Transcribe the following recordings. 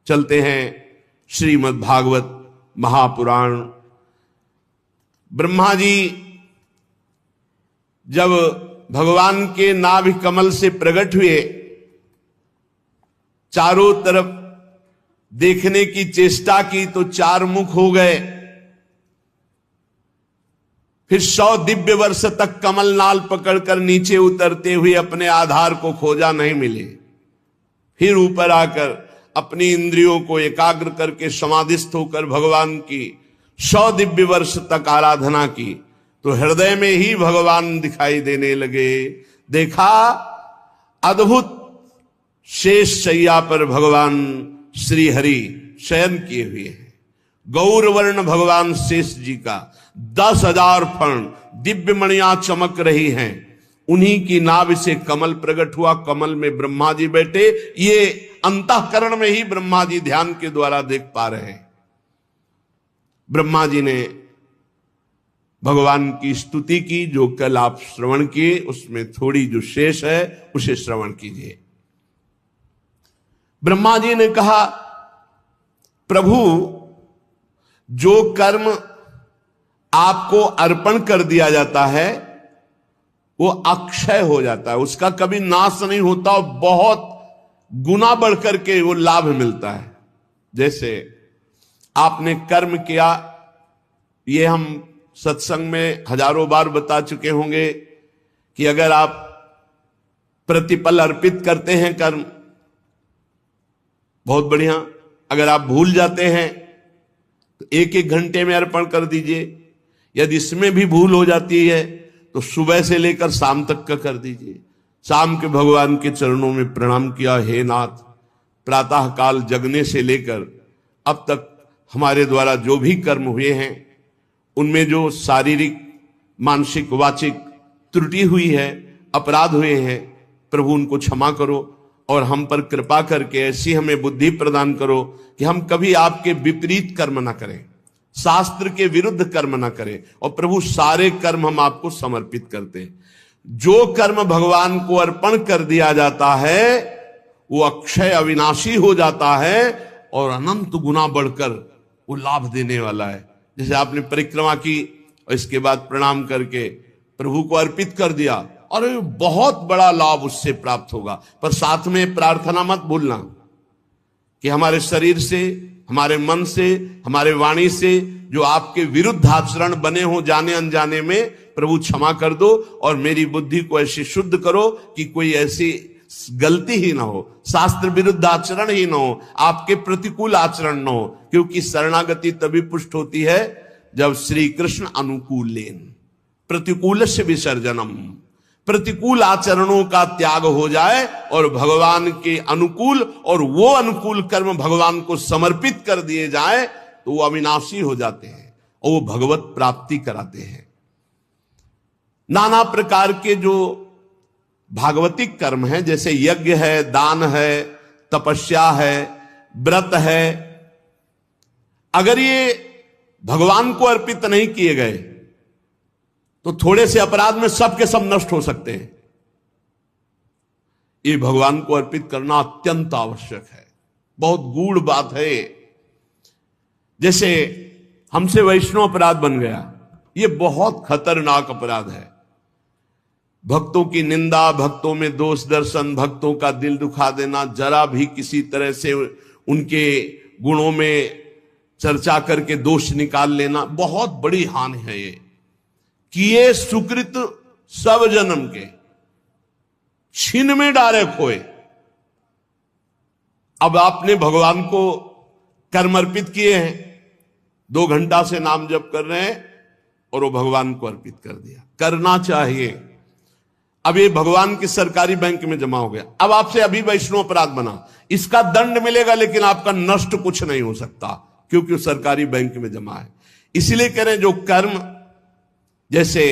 चलते हैं श्रीमद् भागवत महापुराण। ब्रह्मा जी जब भगवान के नाभि कमल से प्रकट हुए, चारों तरफ देखने की चेष्टा की तो चार मुख हो गए। फिर 100 दिव्य वर्ष तक कमल नाल पकड़कर नीचे उतरते हुए अपने आधार को खोजा, नहीं मिले। फिर ऊपर आकर अपनी इंद्रियों को एकाग्र करके समाधिस्थ होकर भगवान की 100 दिव्य वर्ष तक आराधना की तो हृदय में ही भगवान दिखाई देने लगे। देखा अद्भुत शेष शैया पर भगवान श्री हरि शयन किए हुए हैं। गौरवर्ण भगवान शेष जी का 10,000 फण दिव्य मणियां चमक रही हैं। उन्हीं की नाभि से कमल प्रकट हुआ, कमल में ब्रह्मा जी बैठे। ये अंतःकरण में ही ब्रह्मा जी ध्यान के द्वारा देख पा रहे हैं। ब्रह्मा जी ने भगवान की स्तुति की, जो कल आप श्रवण किए, उसमें थोड़ी जो शेष है उसे श्रवण कीजिए। ब्रह्मा जी ने कहा, प्रभु जो कर्म आपको अर्पण कर दिया जाता है वो अक्षय हो जाता है, उसका कभी नाश नहीं होता और बहुत गुना बढ़कर के वो लाभ मिलता है। जैसे आपने कर्म किया, ये हम सत्संग में हजारों बार बता चुके होंगे कि अगर आप प्रतिपल अर्पित करते हैं कर्म, बहुत बढ़िया। अगर आप भूल जाते हैं तो 1-1 घंटे में अर्पण कर दीजिए। यदि इसमें भी भूल हो जाती है तो सुबह से लेकर शाम तक का कर दीजिए। शाम के भगवान के चरणों में प्रणाम किया, हे नाथ, प्रातः काल जगने से लेकर अब तक हमारे द्वारा जो भी कर्म हुए हैं उनमें जो शारीरिक, मानसिक, वाचिक त्रुटि हुई है, अपराध हुए हैं, प्रभु उनको क्षमा करो और हम पर कृपा करके ऐसी हमें बुद्धि प्रदान करो कि हम कभी आपके विपरीत कर्म ना करें, शास्त्र के विरुद्ध कर्म ना करें। और प्रभु सारे कर्म हम आपको समर्पित करते हैं। जो कर्म भगवान को अर्पण कर दिया जाता है वो अक्षय अविनाशी हो जाता है और अनंत गुना बढ़कर वो लाभ देने वाला है। जैसे आपने परिक्रमा की और इसके बाद प्रणाम करके प्रभु को अर्पित कर दिया और बहुत बड़ा लाभ उससे प्राप्त होगा। पर साथ में प्रार्थना मत भूलना कि हमारे शरीर से, हमारे मन से, हमारे वाणी से जो आपके विरुद्ध आचरण बने हो जाने अनजाने में, प्रभु क्षमा कर दो और मेरी बुद्धि को ऐसी शुद्ध करो कि कोई ऐसी गलती ही ना हो, शास्त्र विरुद्ध आचरण ही ना हो, आपके प्रतिकूल आचरण ना हो। क्योंकि शरणागति तभी पुष्ट होती है जब श्री कृष्ण अनुकूलेन प्रतिकूलस्य विसर्जनम, प्रतिकूल आचरणों का त्याग हो जाए और भगवान के अनुकूल और वो अनुकूल कर्म भगवान को समर्पित कर दिए जाए तो वो अविनाशी हो जाते हैं और वो भगवत प्राप्ति कराते हैं। नाना प्रकार के जो भागवतिक कर्म हैं, जैसे यज्ञ है, दान है, तपस्या है, व्रत है, अगर ये भगवान को अर्पित नहीं किए गए तो थोड़े से अपराध में सब के सब नष्ट हो सकते हैं। ये भगवान को अर्पित करना अत्यंत आवश्यक है, बहुत गूढ़ बात है। जैसे हमसे वैष्णव अपराध बन गया, ये बहुत खतरनाक अपराध है। भक्तों की निंदा, भक्तों में दोष दर्शन, भक्तों का दिल दुखा देना, जरा भी किसी तरह से उनके गुणों में चर्चा करके दोष निकाल लेना, बहुत बड़ी हानि है ये। किए सुकृत सब जन्म के छीन में डारे खोए। अब आपने भगवान को कर्म अर्पित किए हैं, 2 घंटा से नाम जप कर रहे हैं और वो भगवान को अर्पित कर दिया। करना चाहिए। अब ये भगवान की सरकारी बैंक में जमा हो गया, अब आपसे अभी वैष्णव अपराध बना, इसका दंड मिलेगा लेकिन आपका नष्ट कुछ नहीं हो सकता क्योंकि वो सरकारी बैंक में जमा है। इसलिए कह रहे हैं जो कर्म जैसे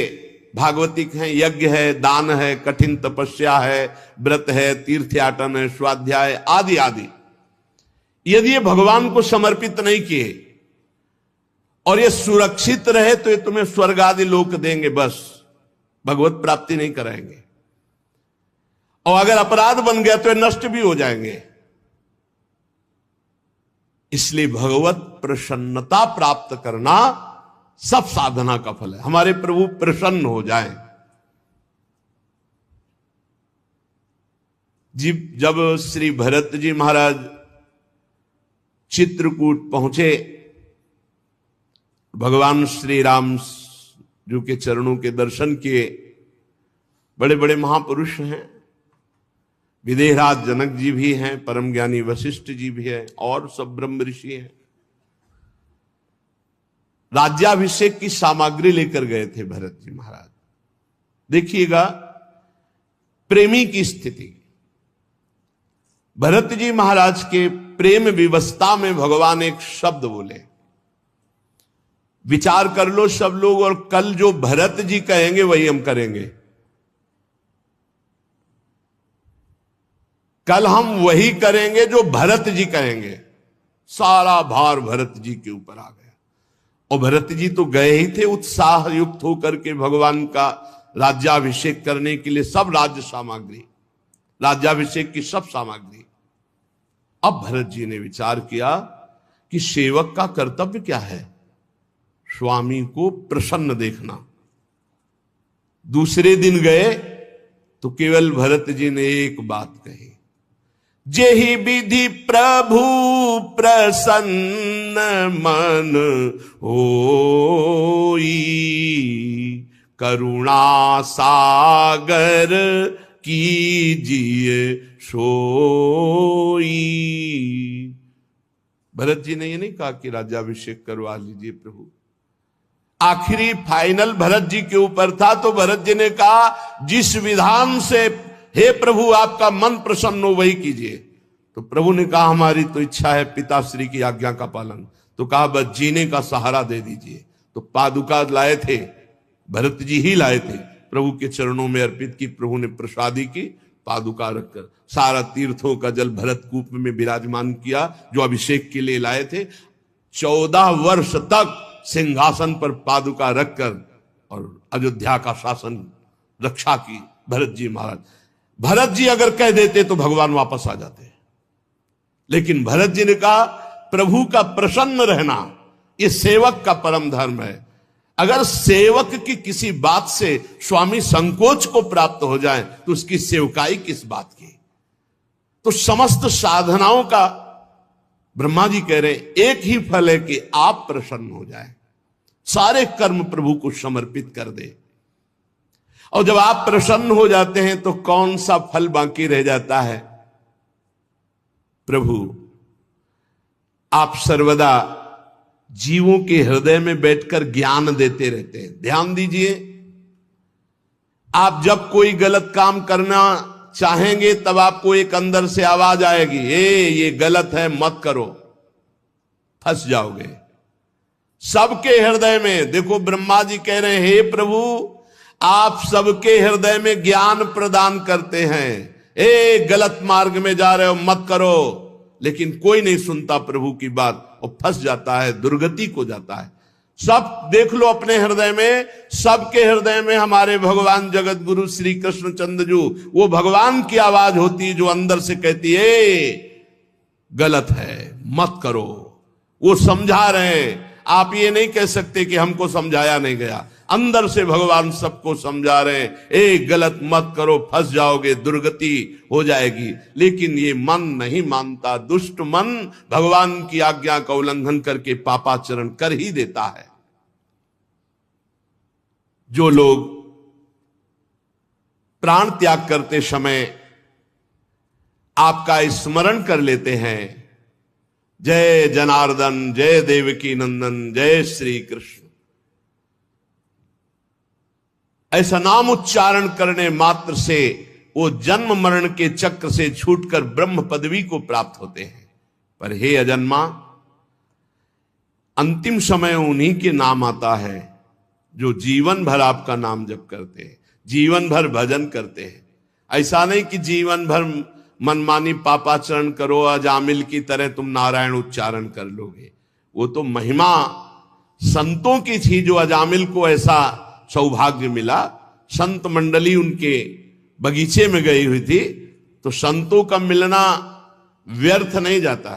भागवतिक हैं, यज्ञ है, दान है, कठिन तपस्या है, व्रत है, तीर्थयाटन है, स्वाध्याय आदि आदि, यदि ये भगवान को समर्पित नहीं किए और ये सुरक्षित रहे तो ये तुम्हें स्वर्ग आदि लोक देंगे, बस भगवत प्राप्ति नहीं कराएंगे। और अगर अपराध बन गया तो ये नष्ट भी हो जाएंगे। इसलिए भगवत प्रसन्नता प्राप्त करना सब साधना का फल है। हमारे प्रभु प्रसन्न हो जाएं। जब श्री भरत जी महाराज चित्रकूट पहुंचे, भगवान श्री राम जी के चरणों के दर्शन किए। बड़े बड़े महापुरुष हैं, विदेहराज जनक जी भी हैं, परम ज्ञानी वशिष्ठ जी भी हैं, और सब ब्रह्म ऋषि हैं। राज्याभिषेक की सामग्री लेकर गए थे भरत जी महाराज। देखिएगा प्रेमी की स्थिति। भरत जी महाराज के प्रेम विवस्था में भगवान एक शब्द बोले। विचार कर लो सब लोग, और कल जो भरत जी कहेंगे वही हम करेंगे। कल हम वही करेंगे जो भरत जी कहेंगे। सारा भार भरत जी के ऊपर आ गया। और भरत जी तो गए ही थे उत्साह युक्त होकर के भगवान का राज्याभिषेक करने के लिए, सब राज्य सामग्री, राज्याभिषेक की सब सामग्री। अब भरत जी ने विचार किया कि सेवक का कर्तव्य क्या है? स्वामी को प्रसन्न देखना। दूसरे दिन गए तो केवल भरत जी ने एक बात कही, जेहि विधि प्रभु प्रसन्न मन होई, करुणा सागर कीजिए सोई। भरत जी ने ये नहीं कहा कि राज्याभिषेक करवा लीजिए प्रभु। आखिरी फाइनल भरत जी के ऊपर था, तो भरत जी ने कहा जिस विधान से हे प्रभु आपका मन प्रसन्न हो वही कीजिए। तो प्रभु ने कहा हमारी तो इच्छा है पिताश्री की आज्ञा का पालन। तो कहा बस जीने का सहारा दे दीजिए। तो पादुका लाए थे, भरत जी ही लाए थे, प्रभु के चरणों में अर्पित की। प्रभु ने प्रसादी की, पादुका रखकर सारा तीर्थों का जल भरत कूप में विराजमान किया जो अभिषेक के लिए लाए थे। 14 वर्ष तक सिंहासन पर पादुका रखकर और अयोध्या का शासन रक्षा की भरत जी महाराज। भरत जी अगर कह देते तो भगवान वापस आ जाते, लेकिन भरत जी ने कहा प्रभु का प्रसन्न रहना ये सेवक का परम धर्म है। अगर सेवक की किसी बात से स्वामी संकोच को प्राप्त हो जाए तो उसकी सेवकाई किस बात की? तो समस्त साधनाओं का ब्रह्मा जी कह रहे एक ही फल है कि आप प्रसन्न हो जाए, सारे कर्म प्रभु को समर्पित कर दे। और जब आप प्रसन्न हो जाते हैं तो कौन सा फल बाकी रह जाता है? प्रभु आप सर्वदा जीवों के हृदय में बैठकर ज्ञान देते रहते हैं। ध्यान दीजिए, आप जब कोई गलत काम करना चाहेंगे तब आपको एक अंदर से आवाज आएगी, ये गलत है मत करो, फंस जाओगे। सबके हृदय में देखो, ब्रह्मा जी कह रहे हैं हे प्रभु आप सबके हृदय में ज्ञान प्रदान करते हैं, गलत मार्ग में जा रहे हो मत करो। लेकिन कोई नहीं सुनता प्रभु की बात और फंस जाता है, दुर्गति को जाता है। सब देख लो अपने हृदय में, सबके हृदय में हमारे भगवान जगत गुरु श्री कृष्ण चंद्र जी, वो भगवान की आवाज होती है जो अंदर से कहती है गलत है मत करो। वो समझा रहे हैं, आप ये नहीं कह सकते कि हमको समझाया नहीं गया। अंदर से भगवान सबको समझा रहे हैं, गलत मत करो फंस जाओगे, दुर्गति हो जाएगी। लेकिन ये मन नहीं मानता, दुष्ट मन भगवान की आज्ञा का उल्लंघन करके पापाचरण कर ही देता है। जो लोग प्राण त्याग करते समय आपका स्मरण कर लेते हैं, जय जनार्दन, जय देवकी नंदन, जय श्री कृष्ण, ऐसा नाम उच्चारण करने मात्र से वो जन्म मरण के चक्र से छूटकर ब्रह्म पदवी को प्राप्त होते हैं। पर हे अजन्मा, अंतिम समय उन्हीं के नाम आता है जो जीवन भर आपका नाम जप करते हैं, जीवन भर भजन करते हैं। ऐसा नहीं कि जीवन भर मनमानी पापाचरण करो, अजामिल की तरह तुम नारायण उच्चारण कर लोगे। वो तो महिमा संतों की थी जो अजामिल को ऐसा सौभाग्य मिला। संत मंडली उनके बगीचे में गई हुई थी, तो संतों का मिलना व्यर्थ नहीं जाता।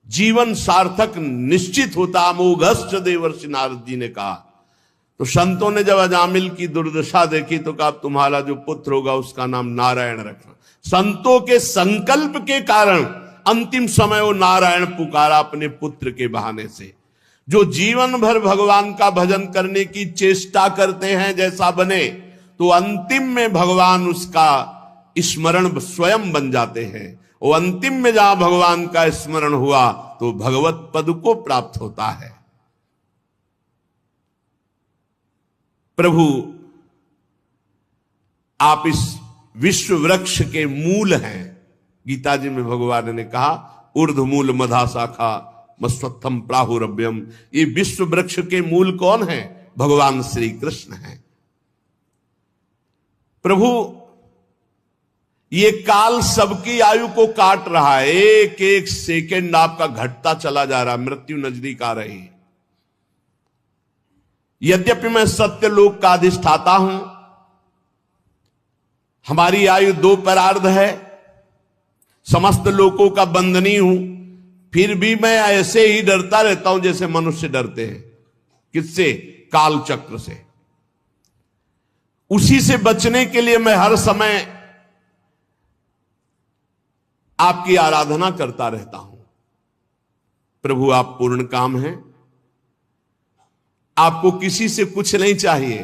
जीवन सार्थक निश्चित होता। अमोघश्च देवर्षि नारद जी ने कहा। तो संतों ने जब अजामिल की दुर्दशा देखी तो कहा तुम्हारा जो पुत्र होगा उसका नाम नारायण रखना। संतों के संकल्प के कारण अंतिम समय वो नारायण पुकारा अपने पुत्र के बहाने से। जो जीवन भर भगवान का भजन करने की चेष्टा करते हैं जैसा बने, तो अंतिम में भगवान उसका स्मरण स्वयं बन जाते हैं। वो अंतिम में जहां भगवान का स्मरण हुआ तो भगवत पद को प्राप्त होता है। प्रभु आप इस विश्व वृक्ष के मूल हैं। गीता जी में भगवान ने कहा ऊर्ध्वमूल मधा शाखा मस्वत्थम प्राहुरभ्यम। ये विश्व वृक्ष के मूल कौन है? भगवान श्री कृष्ण हैं। प्रभु ये काल सबकी आयु को काट रहा है। एक एक सेकंड आपका घटता चला जा रहा है, मृत्यु नजदीक आ रही है। यद्यपि मैं सत्यलोक का अधिष्ठाता हूं, हमारी आयु 2 परार्ध है, समस्त लोकों का बंधनी हूं, फिर भी मैं ऐसे ही डरता रहता हूं जैसे मनुष्य डरते हैं। किससे? काल चक्र से। उसी से बचने के लिए मैं हर समय आपकी आराधना करता रहता हूं। प्रभु आप पूर्ण काम हैं, आपको किसी से कुछ नहीं चाहिए,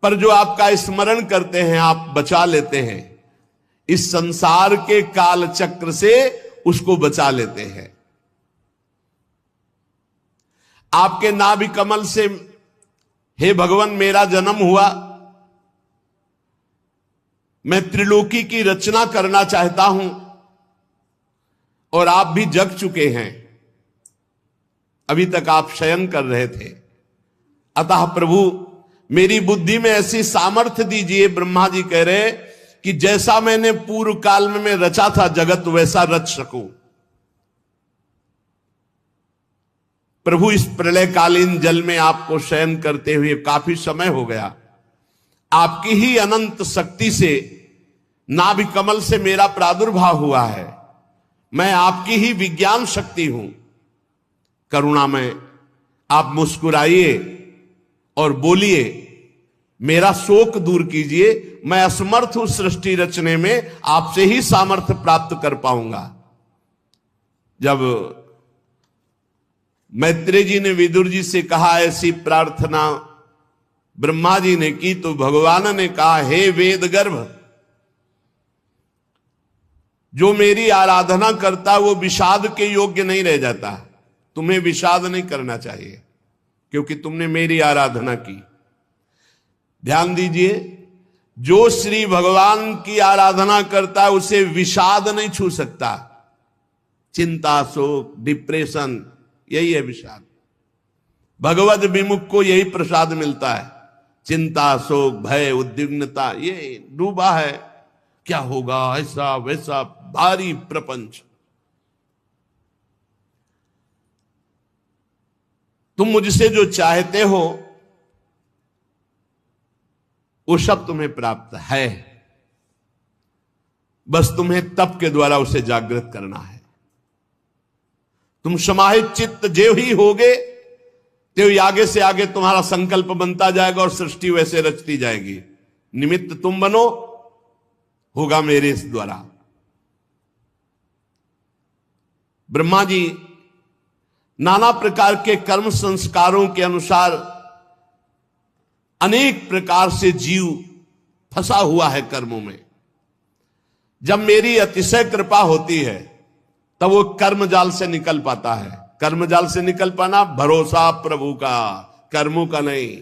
पर जो आपका स्मरण करते हैं आप बचा लेते हैं। इस संसार के काल चक्र से उसको बचा लेते हैं। आपके नाभि कमल से हे भगवान मेरा जन्म हुआ, मैं त्रिलोकी की रचना करना चाहता हूं और आप भी जग चुके हैं। अभी तक आप शयन कर रहे थे, अतः प्रभु मेरी बुद्धि में ऐसी सामर्थ्य दीजिए। ब्रह्मा जी कह रहे कि जैसा मैंने पूर्व काल में मैं रचा था जगत वैसा रच सकूं। प्रभु इस प्रलयकालीन जल में आपको शयन करते हुए काफी समय हो गया। आपकी ही अनंत शक्ति से नाभि कमल से मेरा प्रादुर्भाव हुआ है। मैं आपकी ही विज्ञान शक्ति हूं। करुणा में आप मुस्कुराइए और बोलिए, मेरा शोक दूर कीजिए। मैं असमर्थ हूं सृष्टि रचने में, आपसे ही सामर्थ्य प्राप्त कर पाऊंगा। जब मैत्रेय जी ने विदुर जी से कहा ऐसी प्रार्थना ब्रह्मा जी ने की, तो भगवान ने कहा हे वेद गर्भ, जो मेरी आराधना करता वो विषाद के योग्य नहीं रह जाता। तुम्हें विषाद नहीं करना चाहिए क्योंकि तुमने मेरी आराधना की। ध्यान दीजिए, जो श्री भगवान की आराधना करता है उसे विषाद नहीं छू सकता। चिंता, शोक, डिप्रेशन, यही है विषाद। भगवद विमुख को यही प्रसाद मिलता है। चिंता, शोक, भय, उद्विग्नता, ये डूबा है। क्या होगा, ऐसा वैसा, भारी प्रपंच। तुम मुझसे जो चाहते हो वो सब तुम्हें प्राप्त है, बस तुम्हें तप के द्वारा उसे जागृत करना है। तुम समाहित चित्त जो ही होगे तो आगे से आगे तुम्हारा संकल्प बनता जाएगा और सृष्टि वैसे रचती जाएगी। निमित्त तुम बनो, होगा मेरे इस द्वारा। ब्रह्मा जी नाना प्रकार के कर्म संस्कारों के अनुसार अनेक प्रकार से जीव फंसा हुआ है कर्मों में। जब मेरी अतिशय कृपा होती है तब वो कर्म जाल से निकल पाता है। कर्म जाल से निकल पाना भरोसा प्रभु का, कर्मों का नहीं।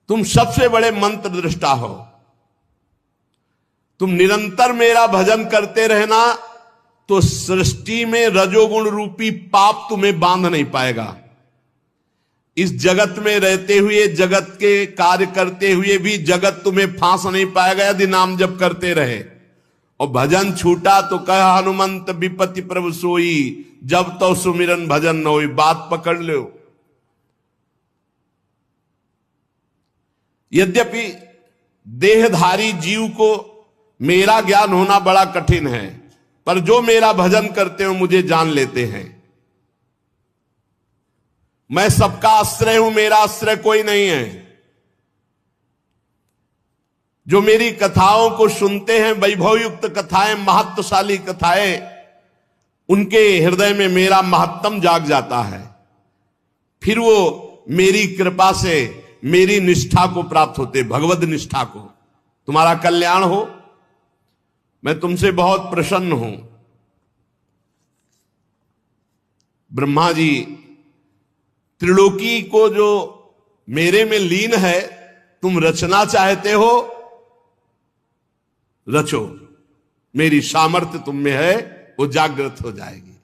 तुम सबसे बड़े मंत्र दृष्टा हो। तुम निरंतर मेरा भजन करते रहना तो सृष्टि में रजोगुण रूपी पाप तुम्हें बांध नहीं पाएगा। इस जगत में रहते हुए, जगत के कार्य करते हुए भी जगत तुम्हें फांस नहीं पाएगा यदि नाम जप करते रहे। और भजन छूटा तो कह हनुमंत विपत्ति प्रभु सोई, जब तो सुमिरन भजन न होई। बात पकड़ लो। यद्यपि देहधारी जीव को मेरा ज्ञान होना बड़ा कठिन है, पर जो मेरा भजन करते हो मुझे जान लेते हैं। मैं सबका आश्रय हूं, मेरा आश्रय कोई नहीं है। जो मेरी कथाओं को सुनते हैं, वैभवयुक्त कथाएं, महत्वशाली कथाएं, उनके हृदय में मेरा महत्तम जाग जाता है। फिर वो मेरी कृपा से मेरी निष्ठा को प्राप्त होते, भगवद निष्ठा को। तुम्हारा कल्याण हो, मैं तुमसे बहुत प्रसन्न हूं। ब्रह्मा जी त्रिलोकी को जो मेरे में लीन है, तुम रचना चाहते हो, रचो, मेरी सामर्थ्य तुम में है, वो जागृत हो जाएगी।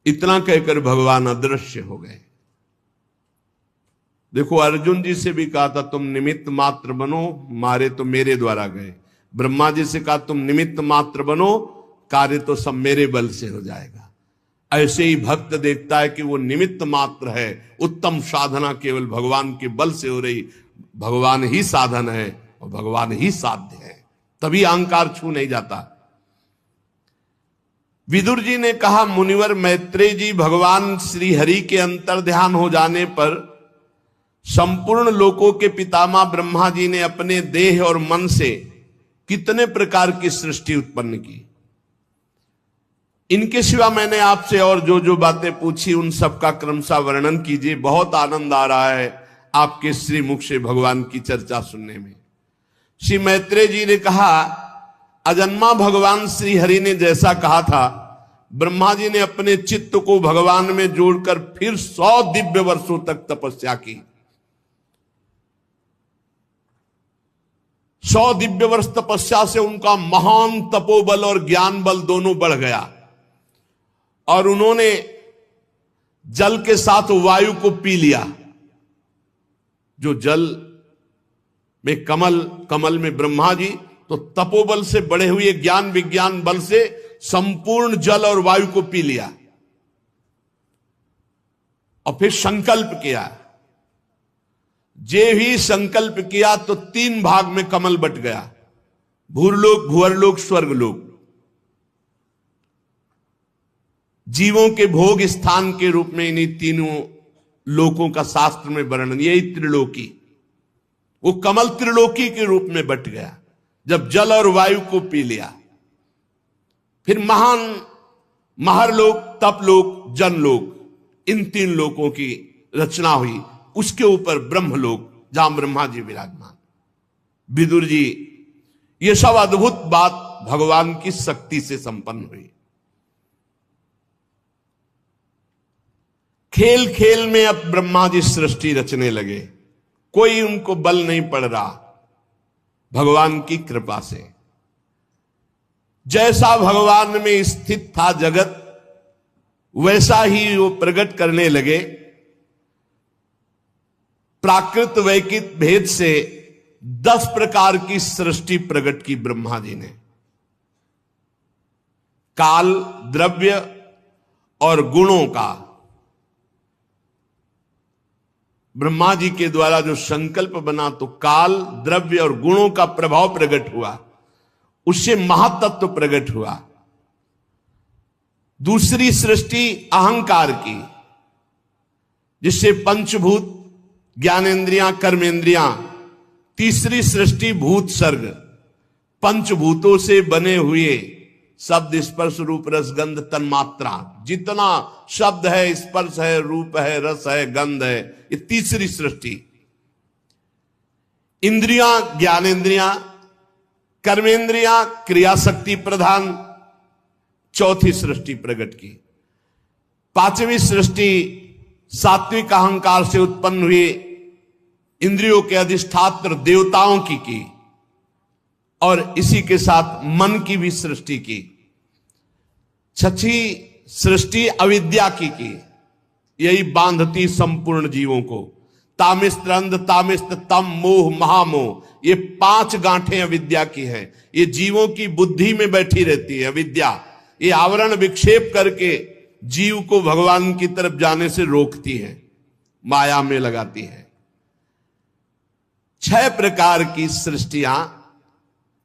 इतना कहकर भगवान अदृश्य हो गए। देखो, अर्जुन जी से भी कहा था तुम निमित्त मात्र बनो, मारे तो मेरे द्वारा गए। ब्रह्मा जी से कहा तुम निमित्त मात्र बनो, कार्य तो सब मेरे बल से हो जाएगा। ऐसे ही भक्त देखता है कि वो निमित्त मात्र है, उत्तम साधना केवल भगवान के बल से हो रही, भगवान ही साधन है और भगवान ही साध्य है, तभी अहंकार छू नहीं जाता। विदुर जी ने कहा, मुनिवर मैत्रेय जी, भगवान श्री हरि के अंतर ध्यान हो जाने पर संपूर्ण लोकों के पितामह ब्रह्मा जी ने अपने देह और मन से कितने प्रकार की सृष्टि उत्पन्न की। इनके सिवा मैंने आपसे और जो जो बातें पूछी उन सब का क्रमशः वर्णन कीजिए। बहुत आनंद आ रहा है आपके श्री मुख से भगवान की चर्चा सुनने में। श्री मैत्रेय जी ने कहा, अजन्मा भगवान श्री हरि ने जैसा कहा था, ब्रह्मा जी ने अपने चित्त को भगवान में जोड़कर फिर 100 दिव्य वर्षों तक तपस्या की। 100 दिव्य वर्ष तपस्या से उनका महान तपोबल और ज्ञान बल दोनों बढ़ गया और उन्होंने जल के साथ वायु को पी लिया। जो जल में कमल में ब्रह्मा जी तो तपोबल से बढ़े हुए ज्ञान विज्ञान बल से संपूर्ण जल और वायु को पी लिया और फिर संकल्प किया। जे ही संकल्प किया तो 3 भाग में कमल बट गया, भूरलोक, भुवरलोक, स्वर्गलोक। जीवों के भोग स्थान के रूप में इन्हीं तीनों लोकों का शास्त्र में वर्णन, यही त्रिलोकी। वो कमल त्रिलोकी के रूप में बट गया जब जल और वायु को पी लिया। फिर महान महरलोक, तपलोक, जनलोक, इन 3 लोकों की रचना हुई। उसके ऊपर ब्रह्मलोक, जहां ब्रह्मा जी विराजमान। विदुर जी, ये सब अद्भुत बात भगवान की शक्ति से संपन्न हुई। खेल खेल में अब ब्रह्मा जी सृष्टि रचने लगे। कोई उनको बल नहीं पड़ रहा, भगवान की कृपा से। जैसा भगवान में स्थित था जगत, वैसा ही वो प्रकट करने लगे। प्राकृत वैकित भेद से 10 प्रकार की सृष्टि प्रकट की ब्रह्मा जी ने। काल, द्रव्य और गुणों का ब्रह्मा जी के द्वारा जो संकल्प बना, तो काल, द्रव्य और गुणों का प्रभाव प्रकट हुआ, उससे महातत्व प्रकट हुआ। दूसरी सृष्टि अहंकार की, जिससे पंचभूत, ज्ञानेन्द्रियां, कर्मेंद्रियां। तीसरी सृष्टि भूत सर्ग, पंचभूतों से बने हुए शब्द, स्पर्श, रूप, रस, गंध, तन्मात्रा। जितना शब्द है, स्पर्श है, रूप है, रस है, गंध है, ये तीसरी सृष्टि। इंद्रियां, ज्ञानेन्द्रियां, कर्मेंद्रियां, क्रिया शक्ति प्रधान, चौथी सृष्टि प्रकट की। 5वीं सृष्टि सात्विक अहंकार से उत्पन्न हुए इंद्रियों के अधिष्ठात्र देवताओं की और इसी के साथ मन की भी सृष्टि की। 6वीं सृष्टि अविद्या की। यही बांधती संपूर्ण जीवों को। तामिस्त्र, अंध, तामिस्त्र, तम, मोह, महामोह, ये 5 गांठें अविद्या की हैं। ये जीवों की बुद्धि में बैठी रहती है अविद्या। ये आवरण विक्षेप करके जीव को भगवान की तरफ जाने से रोकती है, माया में लगाती है। 6 प्रकार की सृष्टियां,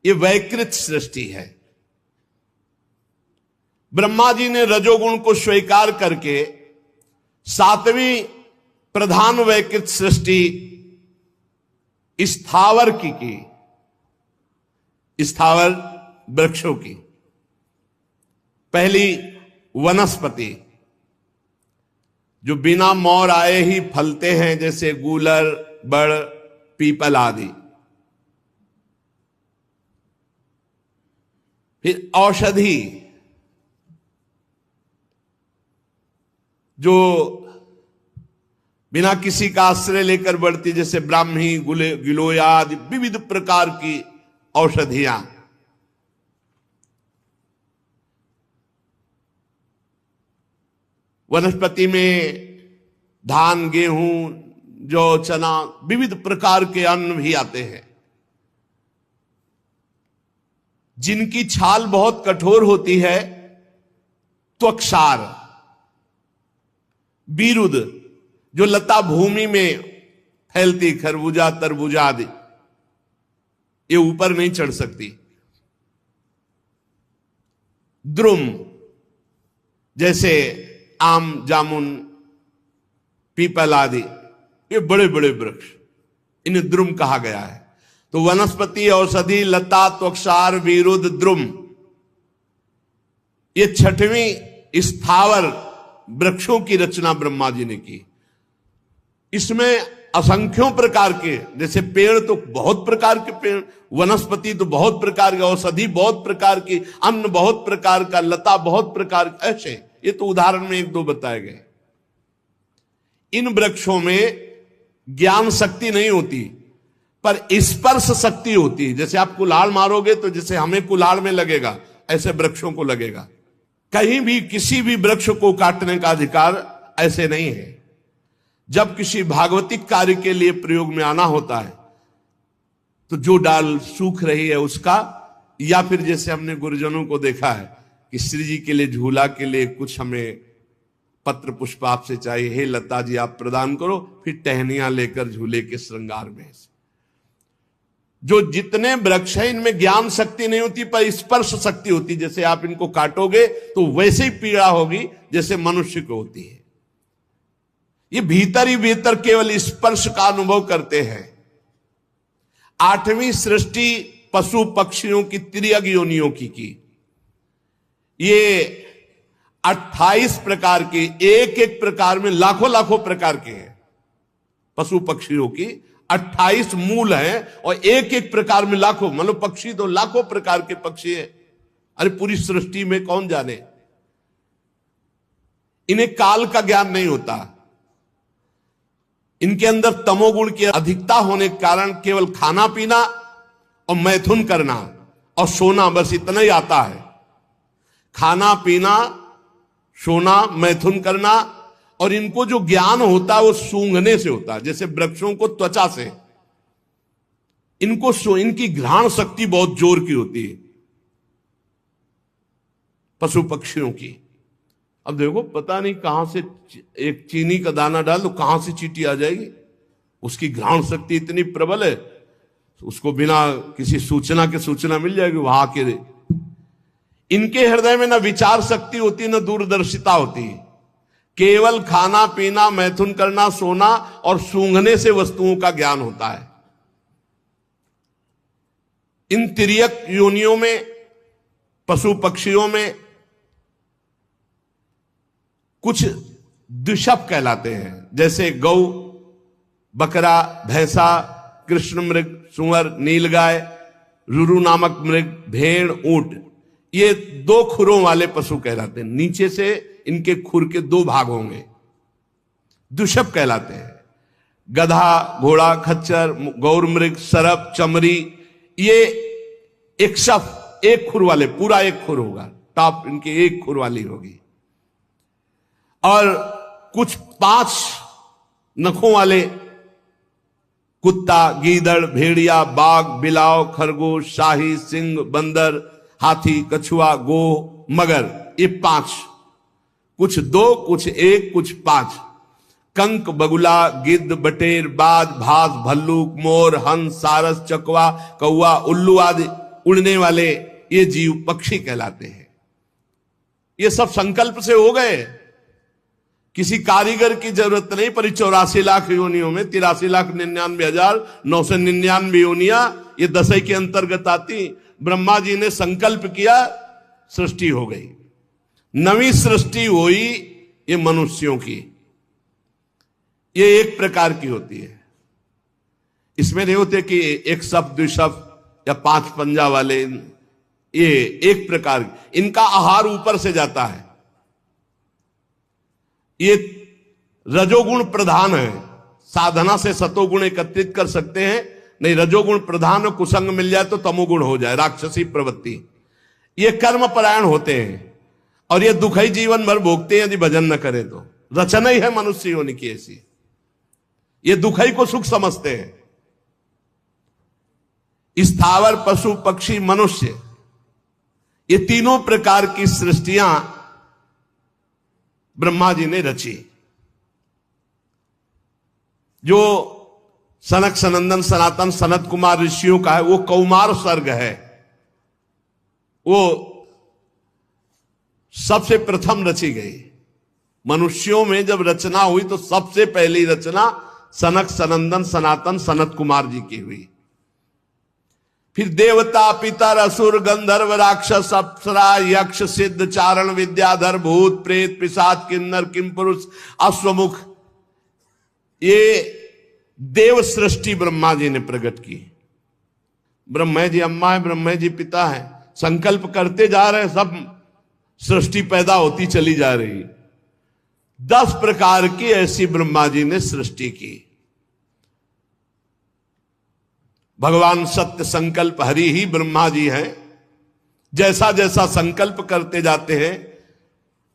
ये वैकृत सृष्टि है। ब्रह्मा जी ने रजोगुण को स्वीकार करके सातवीं प्रधान वैकृत सृष्टि स्थावर की स्थावर वृक्षों की। पहली वनस्पति जो बिना मोर आए ही फलते हैं, जैसे गूलर, बड़, पीपल आदि। फिर औषधि जो बिना किसी का आश्रय लेकर बढ़ती, जैसे ब्राह्मी, गिलोय आदि विविध प्रकार की औषधियां। वनस्पति में धान, गेहूं, जौ, चना, विविध प्रकार के अन्न भी आते हैं। जिनकी छाल बहुत कठोर होती है, त्वक्सार, बीरुद जो लता भूमि में फैलती, खरबूजा, तरबूजा आदि, ये ऊपर नहीं चढ़ सकती। द्रुम जैसे आम, जामुन, पीपल आदि, ये बड़े बड़े वृक्ष, इन्हें द्रुम कहा गया है। तो वनस्पति, औषधि, लता, त्वक्सार, विरुद्ध, द्रुम, ये छठवीं स्थावर वृक्षों की रचना ब्रह्मा जी ने की। इसमें असंख्यों प्रकार के, जैसे पेड़ तो बहुत प्रकार के पेड़, वनस्पति तो बहुत प्रकार के, औषधि बहुत प्रकार की, अन्न बहुत प्रकार का, लता बहुत प्रकार, ऐसे ये तो उदाहरण में एक दो बताए गए। इन वृक्षों में ज्ञान शक्ति नहीं होती, पर स्पर्श शक्ति होती है। जैसे आप कुल्हाड़ मारोगे तो जैसे हमें कुल्हाड़ में लगेगा, ऐसे वृक्षों को लगेगा। कहीं भी किसी भी वृक्ष को काटने का अधिकार ऐसे नहीं है। जब किसी भागवतिक कार्य के लिए प्रयोग में आना होता है तो जो डाल सूख रही है उसका, या फिर जैसे हमने गुरुजनों को देखा है कि श्री जी के लिए, झूला के लिए कुछ हमें पत्र पुष्प आपसे चाहिए, हे लता जी आप प्रदान करो, फिर टहनियां लेकर झूले के श्रृंगार में। जो जितने वृक्ष हैं इनमें ज्ञान शक्ति नहीं होती, पर स्पर्श शक्ति होती। जैसे आप इनको काटोगे तो वैसे ही पीड़ा होगी जैसे मनुष्य को होती है। ये भीतर ही भीतर केवल स्पर्श का अनुभव करते हैं। आठवीं सृष्टि पशु पक्षियों की तिर्यक योनियों की ये 28 प्रकार के, एक एक प्रकार में लाखों लाखों प्रकार के हैं। पशु पक्षियों की 28 मूल हैं और एक एक प्रकार में लाखों, मतलब पक्षी तो लाखों प्रकार के पक्षी हैं। अरे पूरी सृष्टि में कौन जाने। इन्हें काल का ज्ञान नहीं होता। इनके अंदर तमोगुण की अधिकता होने के कारण केवल खाना पीना और मैथुन करना और सोना, बस इतना ही आता है। खाना पीना, सोना, मैथुन करना, और इनको जो ज्ञान होता है वो सूंघने से होता है। जैसे वृक्षों को त्वचा से, इनकी घ्राण शक्ति बहुत जोर की होती है पशु पक्षियों की। अब देखो पता नहीं कहां से एक चीनी का दाना डाल तो कहां से चींटी आ जाएगी। उसकी घ्राण शक्ति इतनी प्रबल है, उसको बिना किसी सूचना के सूचना मिल जाएगी वहां के। इनके हृदय में ना विचार शक्ति होती, ना दूरदर्शिता होती। केवल खाना पीना, मैथुन करना, सोना और सूंघने से वस्तुओं का ज्ञान होता है। इन तिर्यक योनियों में, पशु पक्षियों में कुछ द्विशप कहलाते हैं, जैसे गौ, बकरा, भैंसा, कृष्ण मृग, सुअर, नीलगाय, रुरु नामक मृग, भेड़, ऊंट, ये 2 खुरों वाले पशु कहलाते हैं। नीचे से इनके खुर के 2 भाग होंगे, द्विशप कहलाते हैं। गधा, घोड़ा, खच्चर, गौर मृग, सरप, चमरी, ये एक शफ, एक खुर वाले, पूरा एक खुर होगा, टॉप इनकी एक खुर वाली होगी। और कुछ 5 नखों वाले, कुत्ता, गीदड़, भेड़िया, बाघ, बिलाव, खरगोश, शाही, सिंह, बंदर, हाथी, कछुआ, गो, मगर, ये 5। कुछ 2, कुछ 1, कुछ 5। कंक, बगुला, गिद्ध, बटेर, बाज, भास, भल्लूक, मोर, हंस, सारस, चकवा, कौवा, उल्लू आदि उड़ने वाले ये जीव पक्षी कहलाते हैं। ये सब संकल्प से हो गए, किसी कारीगर की जरूरत नहीं। पर 84 लाख योनियों में 83,99,999 योनियां ये दशई के अंतर्गत आती। ब्रह्मा जी ने संकल्प किया, सृष्टि हो गई, नवी सृष्टि हुई ये मनुष्यों की। ये एक प्रकार की होती है। इसमें नहीं होते कि एक शब्द द्विशब्द या 5 पंजा वाले, ये एक प्रकार, इनका आहार ऊपर से जाता है। ये रजोगुण प्रधान है, साधना से सतोगुण एकत्रित कर सकते हैं, नहीं रजोगुण प्रधान कुसंग मिल जाए तो तमोगुण हो जाए, राक्षसी प्रवृत्ति। ये कर्म परायण होते हैं और ये दुखई जीवन भर भोगते हैं यदि भजन न करें तो। रचना ही है मनुष्य योनि की ऐसी, ये दुखई को सुख समझते हैं। स्थावर पशु पक्षी मनुष्य, ये तीनों प्रकार की सृष्टियां ब्रह्मा जी ने रची। जो सनक सनंदन सनातन सनत कुमार ऋषियों का है वो कौमार सर्ग है, वो सबसे प्रथम रची गई। मनुष्यों में जब रचना हुई तो सबसे पहली रचना सनक सनंदन सनातन सनत कुमार जी की हुई। फिर देवता पितर असुर गंधर्व राक्षस अप्सरा यक्ष सिद्ध चारण विद्याधर भूत प्रेत पिशाच किन्नर किमपुरुष अश्वमुख, ये देव सृष्टि ब्रह्मा जी ने प्रकट की। ब्रह्मा जी अम्मा है, ब्रह्मा जी पिता है, संकल्प करते जा रहे, सब सृष्टि पैदा होती चली जा रही। 10 प्रकार की ऐसी ब्रह्मा जी ने सृष्टि की। भगवान सत्य संकल्प हरि ही ब्रह्मा जी हैं। जैसा जैसा संकल्प करते जाते हैं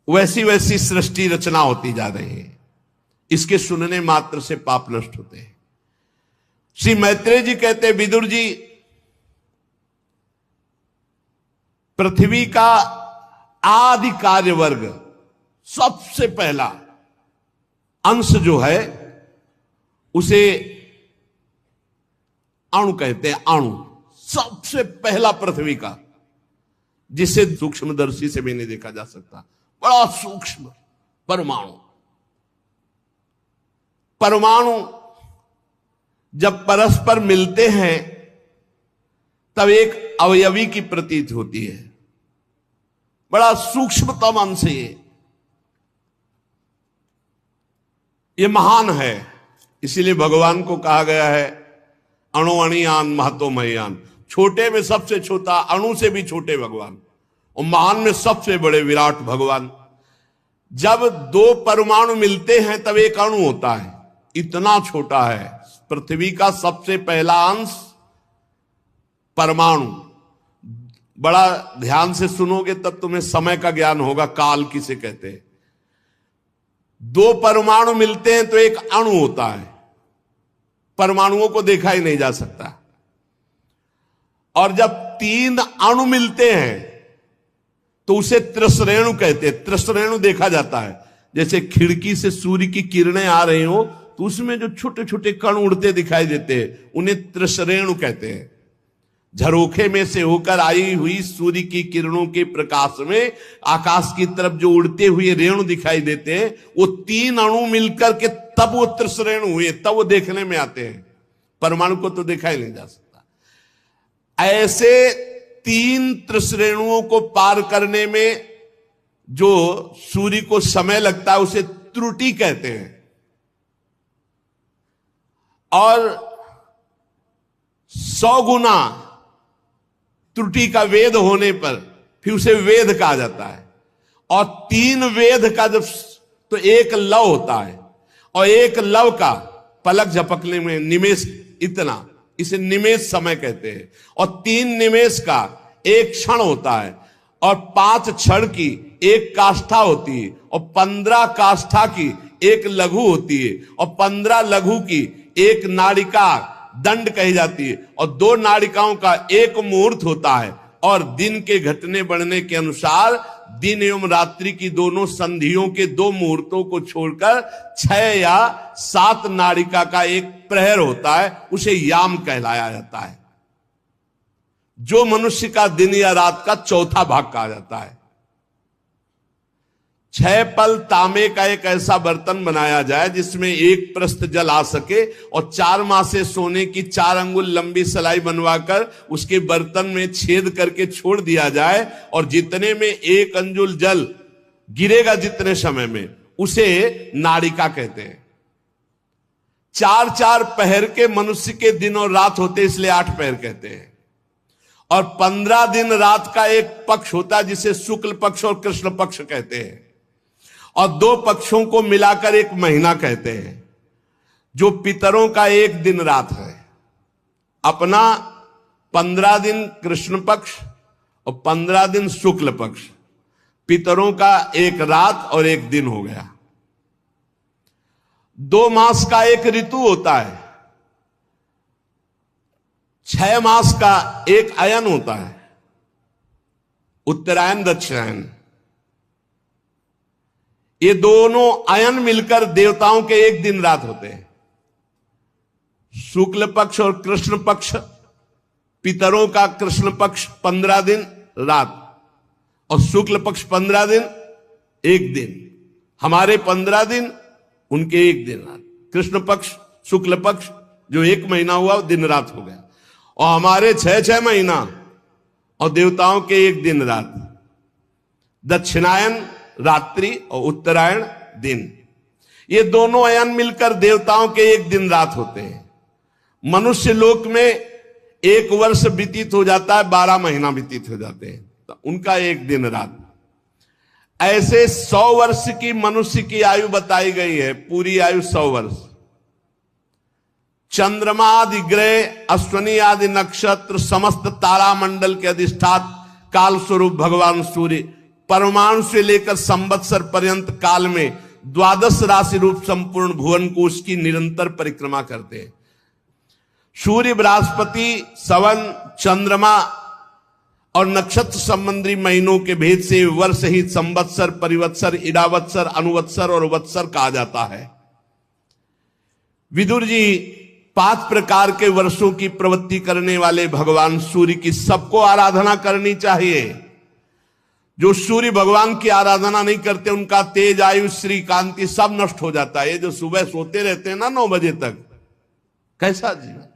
वैसी वैसी सृष्टि रचना होती जा रही है। इसके सुनने मात्र से पाप नष्ट होते हैं। श्री मैत्रेय जी कहते हैं, विदुर जी, पृथ्वी का आदि कार्य वर्ग सबसे पहला अंश जो है उसे अणु कहते हैं। अणु सबसे पहला पृथ्वी का, जिसे सूक्ष्मदर्शी से भी नहीं देखा जा सकता, बड़ा सूक्ष्म परमाणु। परमाणु जब परस्पर मिलते हैं तब एक अवयवी की प्रतीत होती है। बड़ा सूक्ष्मतम अंश ये महान है। इसीलिए भगवान को कहा गया है अणु अणियान महतो मयान, छोटे में सबसे छोटा, अणु से भी छोटे भगवान, और महान में सबसे बड़े विराट भगवान। जब 2 परमाणु मिलते हैं तब एक अणु होता है। इतना छोटा है पृथ्वी का सबसे पहला अंश परमाणु। बड़ा ध्यान से सुनोगे तब तुम्हें समय का ज्ञान होगा, काल किसे कहते हैं। 2 परमाणु मिलते हैं तो एक अणु होता है। परमाणुओं को देखा ही नहीं जा सकता। और जब 3 अणु मिलते हैं तो उसे त्रिश्रेणु कहते हैं। त्रिश्रेणु देखा जाता है, जैसे खिड़की से सूर्य की किरणें आ रही हो तो उसमें जो छोटे छोटे कण उड़ते दिखाई देते हैं उन्हें त्रिश्रेणु कहते हैं। झरोखे में से होकर आई हुई सूर्य की किरणों के प्रकाश में आकाश की तरफ जो उड़ते हुए रेणु दिखाई देते हैं, वो 3 अणु मिलकर के तब वो त्रिश्रेणु हुए, तब वो देखने में आते हैं। परमाणु को तो देखा ही नहीं जा सकता। ऐसे 3 त्रिश्रेणुओं को पार करने में जो सूर्य को समय लगता है उसे त्रुटि कहते हैं। और 100 गुना त्रुटि का वेद होने पर फिर उसे वेद कहा जाता है। और 3 वेद का जब तो एक लव होता है, और एक लव का पलक झपकने में निमेष इतना, इसे निमेष समय कहते हैं। और 3 निमेष का एक क्षण होता है, और 5 क्षण की एक काष्ठा होती है, और 15 काष्ठा की एक लघु होती है, और 15 लघु की एक नाड़िका दंड कही जाती है, और 2 नाड़िकाओं का एक मुहूर्त होता है। और दिन के घटने बढ़ने के अनुसार दिन एवं रात्रि की दोनों संधियों के 2 मुहूर्तों को छोड़कर 6 या 7 नाड़िका का एक प्रहर होता है, उसे याम कहलाया जाता है, जो मनुष्य का दिन या रात का चौथा भाग कहा जाता है। 6 पल तांबे का एक ऐसा बर्तन बनाया जाए जिसमें 1 प्रस्थ जल आ सके, और 4 मासे सोने की 4 अंगुल लंबी सलाई बनवाकर उसके बर्तन में छेद करके छोड़ दिया जाए, और जितने में 1 अंजुल जल गिरेगा जितने समय में, उसे नाड़िका कहते हैं। 4-4 पहर के मनुष्य के दिन और रात होते, इसलिए 8 पहर कहते हैं। और 15 दिन रात का एक पक्ष होता है जिसे शुक्ल पक्ष और कृष्ण पक्ष कहते हैं, और 2 पक्षों को मिलाकर एक महीना कहते हैं, जो पितरों का एक दिन रात है। अपना 15 दिन कृष्ण पक्ष और 15 दिन शुक्ल पक्ष, पितरों का एक रात और एक दिन हो गया। 2 मास का एक ऋतु होता है, 6 मास का एक अयन होता है, उत्तरायण दक्षिणायन। ये दोनों अयन मिलकर देवताओं के एक दिन रात होते हैं। शुक्ल पक्ष और कृष्ण पक्ष, पितरों का कृष्ण पक्ष 15 दिन रात और शुक्ल पक्ष 15 दिन एक दिन। हमारे 15 दिन, उनके एक दिन रात। कृष्ण पक्ष शुक्ल पक्ष जो 1 महीना हुआ वो दिन रात हो गया, और हमारे 6 महीना और देवताओं के एक दिन रात। दक्षिणायन रात्रि और उत्तरायण दिन, ये दोनों अयन मिलकर देवताओं के एक दिन रात होते हैं। मनुष्य लोक में 1 वर्ष व्यतीत हो जाता है, 12 महीना व्यतीत हो जाते हैं, तो उनका एक दिन रात। ऐसे 100 वर्ष की मनुष्य की आयु बताई गई है, पूरी आयु 100 वर्ष। चंद्रमा आदि ग्रह, अश्वनी आदि नक्षत्र, समस्त तारामंडल के अधिष्ठात काल स्वरूप भगवान सूर्य परमाणु से लेकर संवत्सर पर्यंत काल में 12 राशि रूप संपूर्ण भुवन को उसकी निरंतर परिक्रमा करते हैं। सूर्य, बृहस्पति, सवन, चंद्रमा और नक्षत्र संबंधी महीनों के भेद से वर्ष ही संवत्सर, परिवत्सर, इडावत्सर, अनुवत्सर और वत्सर कहा जाता है। विदुर जी 5 प्रकार के वर्षों की प्रवृत्ति करने वाले भगवान सूर्य की सबको आराधना करनी चाहिए। जो सूर्य भगवान की आराधना नहीं करते, उनका तेज, आयु, श्री कांति सब नष्ट हो जाता है। ये जो सुबह सोते रहते हैं ना 9 बजे तक, कैसा जीवन।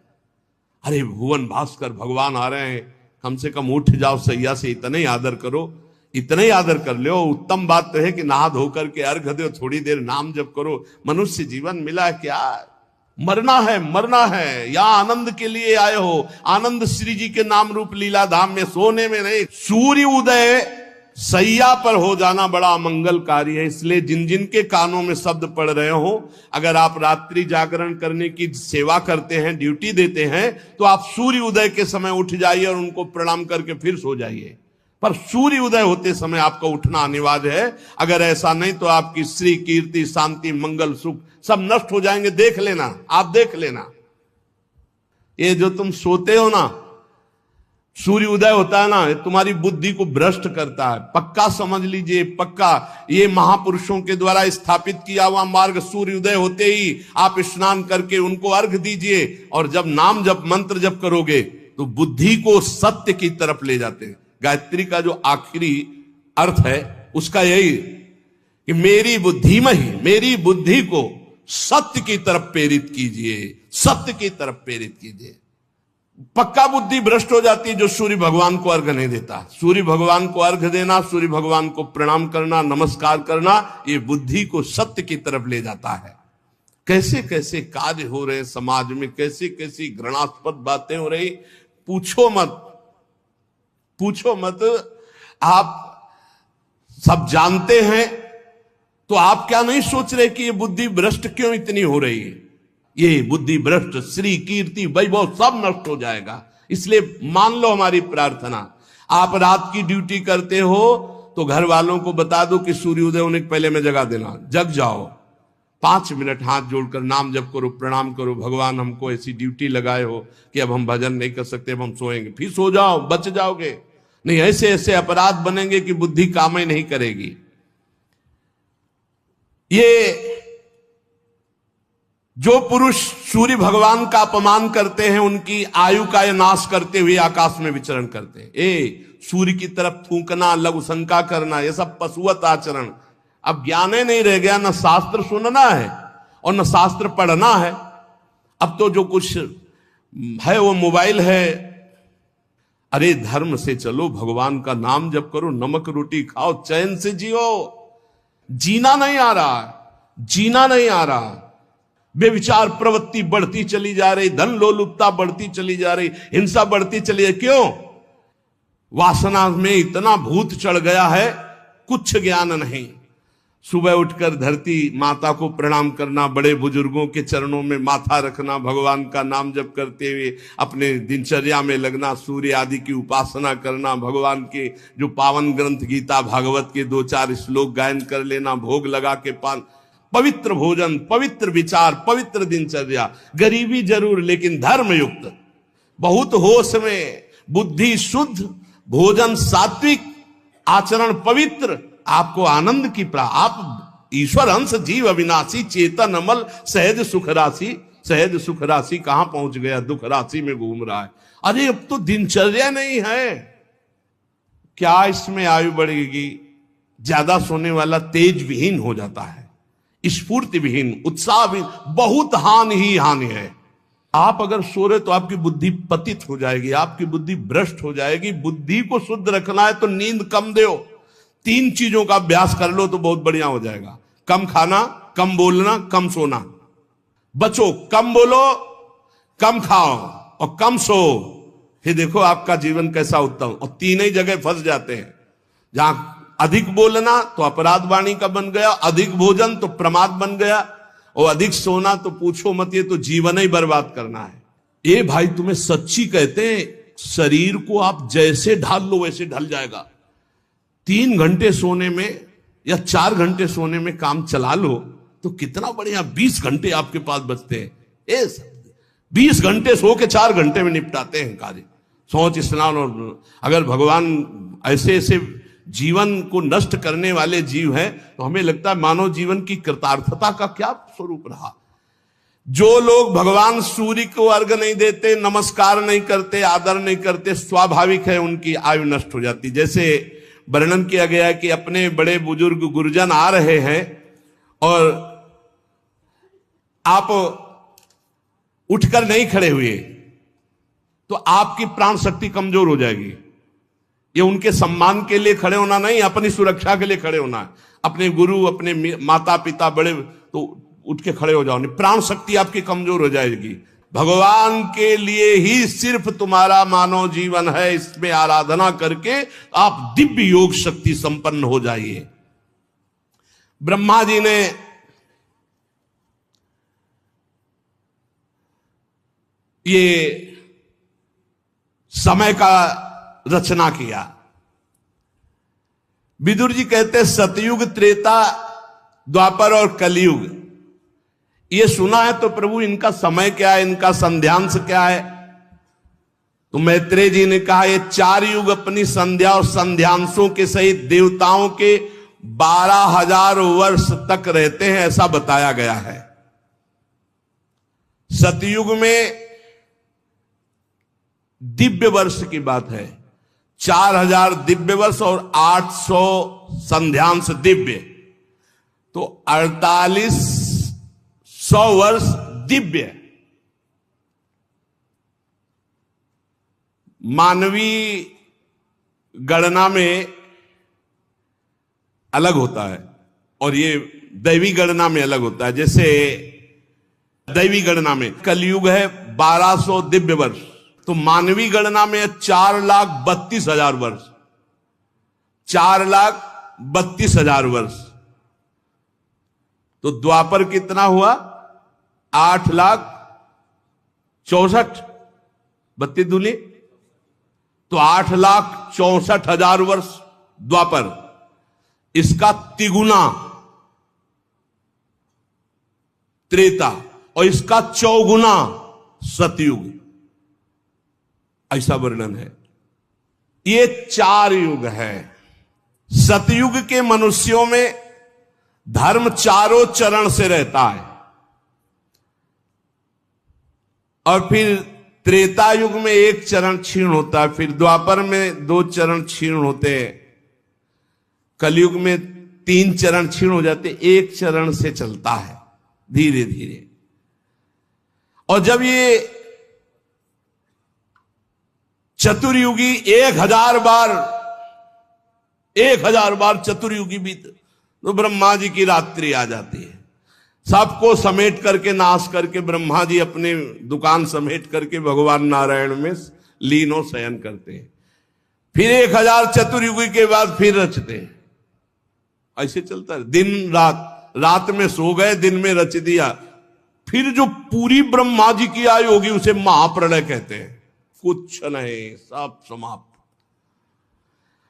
अरे भुवन भास्कर भगवान आ रहे हैं, कम से कम उठ जाओ सैया से, इतना ही आदर करो, इतना ही आदर कर लो। उत्तम बात तो है कि नहा धोकर के अर्घ दो, थोड़ी देर नाम जप करो। मनुष्य जीवन मिला क्या, मरना है, मरना है। यहां आनंद के लिए आए हो, आनंद श्री जी के नाम रूप लीला धाम में, सोने में नहीं। सूर्य उदय सैया पर हो जाना बड़ा अमंगलकारी है। इसलिए जिन जिन के कानों में शब्द पड़ रहे हो, अगर आप रात्रि जागरण करने की सेवा करते हैं, ड्यूटी देते हैं, तो आप सूर्य उदय के समय उठ जाइए और उनको प्रणाम करके फिर सो जाइए। पर सूर्य उदय होते समय आपका उठना अनिवार्य है। अगर ऐसा नहीं तो आपकी श्री, कीर्ति, शांति, मंगल, सुख सब नष्ट हो जाएंगे। देख लेना, आप देख लेना। ये जो तुम सोते हो ना, सूर्य उदय होता है ना, तुम्हारी बुद्धि को भ्रष्ट करता है। पक्का समझ लीजिए, पक्का। ये महापुरुषों के द्वारा स्थापित किया हुआ मार्ग। सूर्य उदय होते ही आप स्नान करके उनको अर्घ दीजिए, और जब नाम जप, मंत्र जप करोगे तो बुद्धि को सत्य की तरफ ले जाते हैं। गायत्री का जो आखिरी अर्थ है उसका यही कि मेरी बुद्धि में ही, मेरी बुद्धि को सत्य की तरफ प्रेरित कीजिए, सत्य की तरफ प्रेरित कीजिए। पक्का बुद्धि भ्रष्ट हो जाती है जो सूर्य भगवान को अर्घ नहीं देता। सूर्य भगवान को अर्घ देना, सूर्य भगवान को प्रणाम करना, नमस्कार करना, ये बुद्धि को सत्य की तरफ ले जाता है। कैसे कैसे कार्य हो रहे समाज में, कैसी कैसी घृणास्पद बातें हो रही, पूछो मत, पूछो मत। आप सब जानते हैं तो आप क्या नहीं सोच रहे कि ये बुद्धि भ्रष्ट क्यों इतनी हो रही है। ये बुद्धि भ्रष्ट, श्री, कीर्ति, वैभव सब नष्ट हो जाएगा। इसलिए मान लो हमारी प्रार्थना। आप रात की ड्यूटी करते हो तो घर वालों को बता दो कि सूर्योदय होने के पहले में जगा देना, जग जाओ। 5 मिनट हाथ जोड़कर नाम जप करो, प्रणाम करो। भगवान हमको ऐसी ड्यूटी लगाए हो कि अब हम भजन नहीं कर सकते, अब हम सोएंगे। फिर सो जाओ, बच जाओगे। नहीं ऐसे ऐसे अपराध बनेंगे कि बुद्धि काम ही नहीं करेगी। ये जो पुरुष सूर्य भगवान का अपमान करते हैं, उनकी आयु का नाश करते हुए आकाश में विचरण करते हैं। सूर्य की तरफ थूकना, लघु शंका करना, ये सब पशुवत आचरण। अब ज्ञान ही नहीं रह गया, ना शास्त्र सुनना है और ना शास्त्र पढ़ना है। अब तो जो कुछ है वो मोबाइल है। अरे धर्म से चलो, भगवान का नाम जप करो, नमक रोटी खाओ, चैन से जियो। जीना नहीं आ रहा, जीना नहीं आ रहा। बेविचार प्रवृत्ति बढ़ती चली जा रही, धन लोलुपता बढ़ती चली जा रही, हिंसा बढ़ती चली जा रही। क्यों? वासना में इतना भूत चढ़ गया है, कुछ ज्ञान नहीं। सुबह उठकर धरती माता को प्रणाम करना, बड़े बुजुर्गों के चरणों में माथा रखना, भगवान का नाम जप करते हुए अपने दिनचर्या में लगना, सूर्य आदि की उपासना करना, भगवान के जो पावन ग्रंथ गीता भागवत के 2-4 श्लोक गायन कर लेना, भोग लगा के पान, पवित्र भोजन, पवित्र विचार, पवित्र दिनचर्या। गरीबी जरूर, लेकिन धर्म युक्त, बहुत होश में, बुद्धि शुद्ध, भोजन सात्विक, आचरण पवित्र, आपको आनंद की आप ईश्वर अंश जीव अविनाशी, चेतन अमल, सहज सुख राशि। सहज सुख राशि कहां पहुंच गया? दुख राशि में घूम रहा है। अरे अब तो दिनचर्या नहीं है। क्या इसमें आयु बढ़ेगी? ज्यादा सोने वाला तेज विहीन हो जाता है, स्फूर्ति विहीन, उत्साह विहीन, बहुत हानि ही हानि है। आप अगर सो रहे तो आपकी बुद्धि पतित हो जाएगी, आपकी बुद्धि भ्रष्ट हो जाएगी। बुद्धि को शुद्ध रखना है तो नींद कम दो। 3 चीजों का अभ्यास कर लो तो बहुत बढ़िया हो जाएगा। कम खाना, कम बोलना, कम सोना। बचो, कम बोलो, कम खाओ और कम सो। फिर देखो आपका जीवन कैसा उत्तम। और 3 ही जगह फंस जाते हैं। जहां अधिक बोलना तो अपराध वाणी का बन गया, अधिक भोजन तो प्रमाद बन गया, और अधिक सोना तो पूछो मत, ये तो जीवन ही बर्बाद करना है। ए भाई, तुम्हें सच्ची कहते हैं, शरीर को आप जैसे ढाल लो वैसे ढल जाएगा। 3 घंटे सोने में या 4 घंटे सोने में काम चला लो तो कितना बढ़िया। 20 घंटे आपके पास बचते हैं। 20 घंटे सो के 4 घंटे में निपटाते हैं कार्य, सोच स्नान। और अगर भगवान ऐसे ऐसे जीवन को नष्ट करने वाले जीव हैं तो हमें लगता है मानव जीवन की कृतार्थता का क्या स्वरूप रहा। जो लोग भगवान सूर्य को अर्घ्य नहीं देते, नमस्कार नहीं करते, आदर नहीं करते, स्वाभाविक है उनकी आयु नष्ट हो जाती। जैसे वर्णन किया गया है कि अपने बड़े बुजुर्ग गुरुजन आ रहे हैं और आप उठकर नहीं खड़े हुए तो आपकी प्राण शक्ति कमजोर हो जाएगी। ये उनके सम्मान के लिए खड़े होना नहीं, अपनी सुरक्षा के लिए खड़े होना है। अपने गुरु, अपने माता पिता बड़े, तो उठ के खड़े हो जाओ, नहीं प्राण शक्ति आपकी कमजोर हो जाएगी। भगवान के लिए ही सिर्फ तुम्हारा मानव जीवन है। इसमें आराधना करके आप दिव्य योग शक्ति संपन्न हो जाइए। ब्रह्मा जी ने ये समय का रचना किया। विदुर जी कहते सतयुग, त्रेता, द्वापर और कलयुग। ये सुना है तो प्रभु इनका समय क्या है, इनका संध्यांश क्या है? तो मैत्रेय जी ने कहा ये 4 युग अपनी संध्या और संध्यांशों के सहित देवताओं के 12,000 वर्ष तक रहते हैं, ऐसा बताया गया है। सतयुग में दिव्य वर्ष की बात है, 4000 दिव्य वर्ष और 800 संध्यांश दिव्य, तो 4800 वर्ष दिव्य। मानवीय गणना में अलग होता है और ये दैवी गणना में अलग होता है। जैसे दैवी गणना में कलयुग है 1200 दिव्य वर्ष, तो मानवीय गणना में 4,32,000 वर्ष, 4,32,000 वर्ष। तो द्वापर कितना हुआ? 8,64,000, 32 दूनी तो 8,64,000 वर्ष द्वापर। इसका तिगुना त्रेता और इसका चौगुना सतयुग, ऐसा वर्णन है। ये 4 युग है। सतयुग के मनुष्यों में धर्म चारों चरण से रहता है, और फिर त्रेता युग में 1 चरण क्षीण होता है, फिर द्वापर में 2 चरण क्षीण होते हैं, कलयुग में 3 चरण क्षीण हो जाते, 1 चरण से चलता है धीरे धीरे। और जब ये चतुर्युगी 1000 बार चतुर्युगी बीत तो ब्रह्मा जी की रात्रि आ जाती है। सबको समेट करके नाश करके ब्रह्मा जी अपने दुकान समेट करके भगवान नारायण में लीन और शयन करते हैं। फिर 1000 चतुर्युगी के बाद फिर रचते हैं। ऐसे चलता है दिन रात, रात में सो गए, दिन में रच दिया। फिर जो पूरी ब्रह्मा जी की आयु होगी उसे महाप्रलय कहते हैं। कुछ नहीं, सब समाप्त।